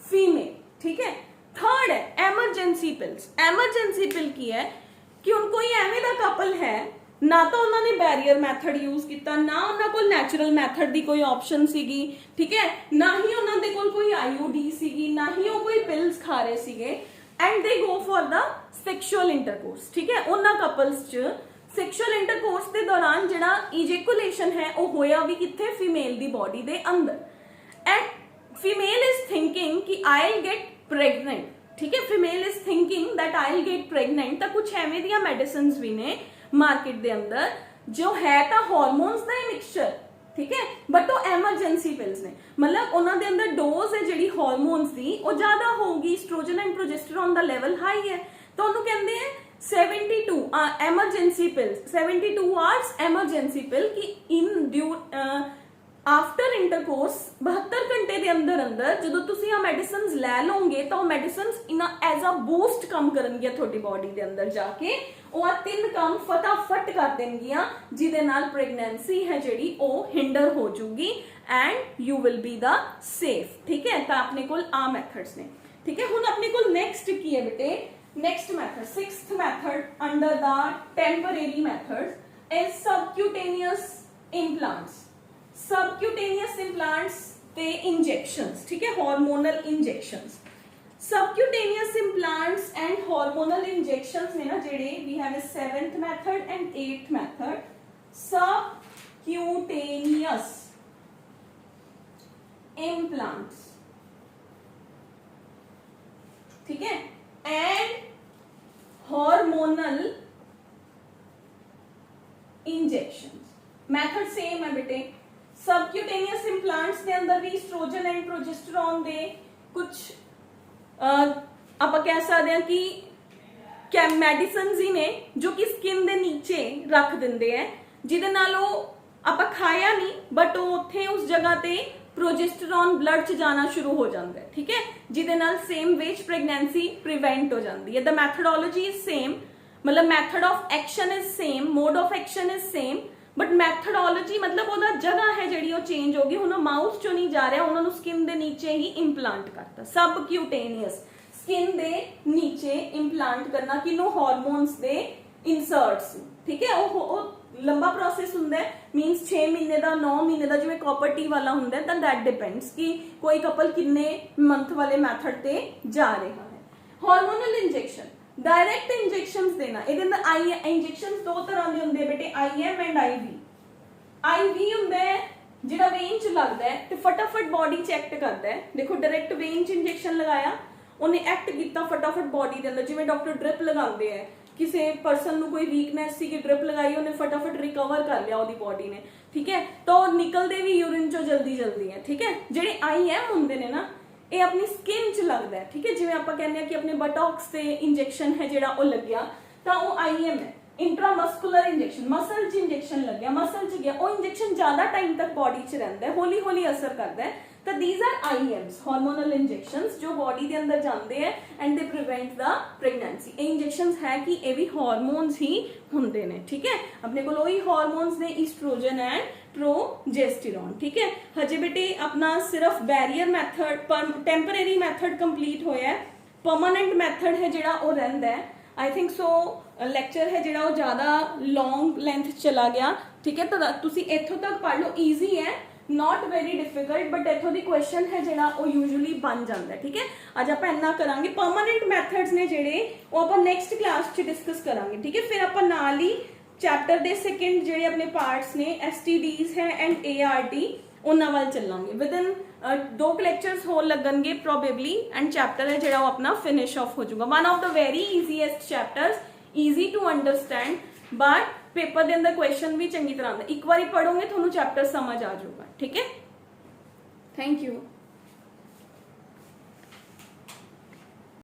female, ठीक है। थर्ड है एमरजेंसी पिल्स। एमरजेंसी पिल की है कि उनको ही एवें दा कपल है, ना तो उन्होंने बैरियर मैथड यूज किया, ना उन्होंने नैचुरल मैथड की कोई ऑप्शन सीगी, ठीक है, ना ही उन्होंने कोई IUD सीगी, ना ही वो कोई पिल्स खा रहे सीगे, and they go for the sexual intercourse, ठीक है। उन्होंने कपल्स च सैक्शुअल इंटरकोर्स के दौरान जिहड़ा इजैकुलेशन है वो होया भी कित्थे, फीमेल दी बॉडी दे अंदर। एंड फीमेल इज थिंकिंग कि आई विल गेट प्रेगनेंट, ठीक है। Female is thinking that I will get pregnant. तो कुछ एवें दियां मेडिसिन्स भी ने मार्केट दे अंदर जो है तो हार्मोन्स दा मिक्सचर, ठीक है, बट वो एमरजेंसी पिल्स ने, मतलब उन्हां दे अंदर डोज है जिहड़ी हार्मोन्स दी वो ज्यादा होगी, एस्ट्रोजन एंड प्रोजेस्टेरॉन दा लेवल हाई है, तो उन्होंने कहते हैं 72 एमरजेंसी पिल्स, 72 आवर्स एमरजेंसी पिल की इन ड्यू आफ्टर इंटरकोर्स 72 घंटे के अंदर अंदर जो तुम आ मेडिसिन लै लोगे तो medicine in as a boost काम करनगियां थोड़ी बॉडी के अंदर जाके, वो आ 3 काम फटाफट कर देंगियां जिहदे नाल प्रेगनेंसी है जिहड़ी वो हिंडर हो जूगी and you will be the safe, ठीक है। तो अपने कोल आ मैथड्स ने, ठीक है। हुण अपने कोल नेक्स्ट की है बेटे, next method, 6th method under the temporary methods is subcutaneous implants. Subcutaneous implants ते इंजेक्शंस, ठीक है, hormonal injections. Subcutaneous implants and hormonal injections ने ना जेडे we have a 7th method and 8th method. Subcutaneous implants, ठीक है, and hormonal injections. Method same है बेटे। सबक्यूटेनियस इम्प्लांट्स के अंदर भी एस्ट्रोजन एंड प्रोजेस्टेरॉन दे कुछ आप कह सकते हैं कि क्या मेडिसिन ही ने जो कि स्किन दे नीचे रख देंगे हैं, जिहदे नाल आप खाया नहीं बट उत्थे उस जगह ते प्रोजेस्टेरॉन ब्लड च जाना शुरू हो जाता है, ठीक है, जिहदे नाल सेम वेज प्रेगनेंसी प्रिवेंट हो जाती है। द मैथडोलॉजी इज सेम, मतलब method of action is same, mode of action is same, but methodology मतलब वो जगह है जी चेंज होगी। हुण माउथ चो नहीं जा रहा, उन्होंने स्किन के नीचे ही इंप्लांट करता। सबक्यूटेनियस स्किन दे नीचे इंप्लांट करना किनू हार्मोन्स दे इंसर्ट्स, ठीक है। ਉਹ ਲੰਬਾ ਪ੍ਰੋਸੈਸ ਹੁੰਦਾ ਹੈ, ਮੀਨਸ 6 ਮਹੀਨੇ ਦਾ 9 ਮਹੀਨੇ ਦਾ, ਜਿਵੇਂ ਕਾਪਰ ਟੀ ਵਾਲਾ ਹੁੰਦਾ ਹੈ, ਤਾਂ ਦੈਟ ਡਿਪੈਂਡਸ ਕਿ ਕੋਈ ਕਪਲ ਕਿੰਨੇ ਮੰਥ ਵਾਲੇ ਮੈਥਡ ਤੇ ਜਾ ਰਿਹਾ ਹੈ। ਹਾਰਮੋਨਲ ਇੰਜੈਕਸ਼ਨ, डायरेक्ट इंजेक्शंस देना, ਇਹਦੇ ਅੰਦਰ ਆਈ ਇੰਜੈਕਸ਼ਨਸ ਦੋ ਤਰ੍ਹਾਂ ਦੇ ਹੁੰਦੇ ਬੇਟੇ, ਆਈਐਮ ਐਂਡ ਆਈਵੀ। ਆਈਵੀ ਹੁੰਦਾ ਹੈ ਜਿਹੜਾ ਵੇਨ ਚ ਲੱਗਦਾ ਹੈ ਤੇ ਫਟਾਫਟ ਬੋਡੀ ਚ ਐਕਟ ਕਰਦਾ ਹੈ। ਦੇਖੋ ਡਾਇਰੈਕਟ ਵੇਨ ਚ ਇੰਜੈਕਸ਼ਨ ਲਗਾਇਆ, ਉਹਨੇ ਐਕਟ ਕੀਤਾ ਫਟਾਫਟ ਬੋਡੀ ਦੇ ਅੰਦਰ, ਜਿਵੇਂ ਡਾਕਟਰ ਡ੍ਰਿਪ ਲਗਾਉਂਦੇ ਆ, ਕਿਸੇ ਪਰਸਨ ਨੂੰ ਕੋਈ ਵੀਕਨੈਸ ਸੀ ਕਿ ਡ੍ਰਿਪ ਲਗਾਈ, ਉਹਨੇ ਫਟਾਫਟ ਰਿਕਵਰ ਕਰ ਲਿਆ ਉਹਦੀ ਬੋਡੀ ਨੇ, ਠੀਕ ਹੈ। ਤਾਂ ਉਹ ਨਿਕਲਦੇ ਵੀ ਯੂਰਿਨ ਚੋਂ ਜਲਦੀ ਜਲਦੀ ਹੈ, ਠੀਕ ਹੈ। ਜਿਹੜੇ ਆਈਐਮ ਹੁੰਦੇ ਨੇ ਨਾ, ਇਹ ਆਪਣੀ ਸਕਿਨ 'ਚ ਲੱਗਦਾ ਹੈ, ਠੀਕ ਹੈ। ਜਿਵੇਂ ਆਪਾਂ ਕਹਿੰਦੇ ਆ ਕਿ ਆਪਣੇ ਬਟੌਕਸ ਤੇ ਇੰਜੈਕਸ਼ਨ ਹੈ ਜਿਹੜਾ ਉਹ ਲੱਗਿਆ, ਤਾਂ ਉਹ ਆਈਐਮ ਹੈ, ਇੰਟਰਾਮਸਕੂਲਰ ਇੰਜੈਕਸ਼ਨ, ਮਸਲ 'ਚ ਇੰਜੈਕਸ਼ਨ ਲੱਗਿਆ, ਮਸਲ 'ਚ ਗਿਆ, ਉਹ ਇੰਜੈਕਸ਼ਨ ਜ਼ਿਆਦਾ ਟਾਈਮ ਤੱਕ ਬੋਡੀ 'ਚ ਰਹਿੰਦਾ ਹੈ, ਹੌਲੀ ਹੌਲੀ ਅਸਰ ਕਰਦਾ ਹੈ। ਤਾਂ these are IMs, hormonal injections, ਜੋ ਬੋਡੀ ਦੇ ਅੰਦਰ ਜਾਂਦੇ ਹੈ ਐਂਡ ਦੇ ਪ੍ਰੀਵੈਂਟ ਦਾ ਪ੍ਰੈਗਨੈਂਸੀ। ਇਹ ਇੰਜੈਕਸ਼ਨਸ ਹੈ ਕਿ ਇਹ ਵੀ ਹਾਰਮੋਨਸ ਹੀ ਹੁੰਦੇ ਨੇ, ਠੀਕ ਹੈ। ਆਪਣੇ ਕੋਲ ਉਹੀ ਹਾਰਮੋਨਸ ਨੇ, ਈਸਟ੍ਰੋਜਨ ਐਂਡ प्रोजेस्टेरॉन, ठीक है। हजे बेटे अपना सिर्फ barrier method temporary method complete होया है, परमानेंट मैथड है जिहड़ा वो रहिंदा है। आई थिंक सो लैक्चर है जिहड़ा वो ज़्यादा लॉन्ग लेंथ चला गया, ठीक है। तो तुसी इत्थों तक पढ़ लो, ईजी है, नॉट वेरी डिफिकल्ट, बट इत्थों दी क्वेश्चन है जिहड़ा वो यूजुअली बन जाता है, ठीक है। अज आपां इन्ना करांगे, परमानेंट मैथड्स ने जिहड़े वो आपां नेक्स्ट क्लास च डिस्कस करांगे, ठीक है। फिर आपां नाल ही चैप्टर दे सेकंड ਜਿਹੜੇ ਆਪਣੇ ਪਾਰਟਸ ਨੇ, STDs ਹੈ ਐਂਡ ART, ਉਹਨਾਂ ਵੱਲ ਚੱਲਾਂਗੇ। ਵਿਦਨ 2 ਲੈਕਚਰਸ ਹੋਰ ਲੱਗਣਗੇ ਪ੍ਰੋਬੇਬਲੀ, ਐਂਡ ਚੈਪਟਰ ਹੈ ਜਿਹੜਾ ਉਹ ਆਪਣਾ ਫਿਨਿਸ਼ ਆਫ ਹੋ ਜਾਊਗਾ। One of the very easiest chapters, easy to understand, but paper ਦੇ ਅੰਦਰ ਕੁਐਸਚਨ ਵੀ ਚੰਗੀ ਤਰ੍ਹਾਂ ਆਉਂਦਾ। ਇੱਕ ਵਾਰੀ ਪੜੋਗੇ ਤੁਹਾਨੂੰ ਚੈਪਟਰ ਸਮਝ ਆ ਜਾਊਗਾ, ਠੀਕ ਹੈ। Thank you.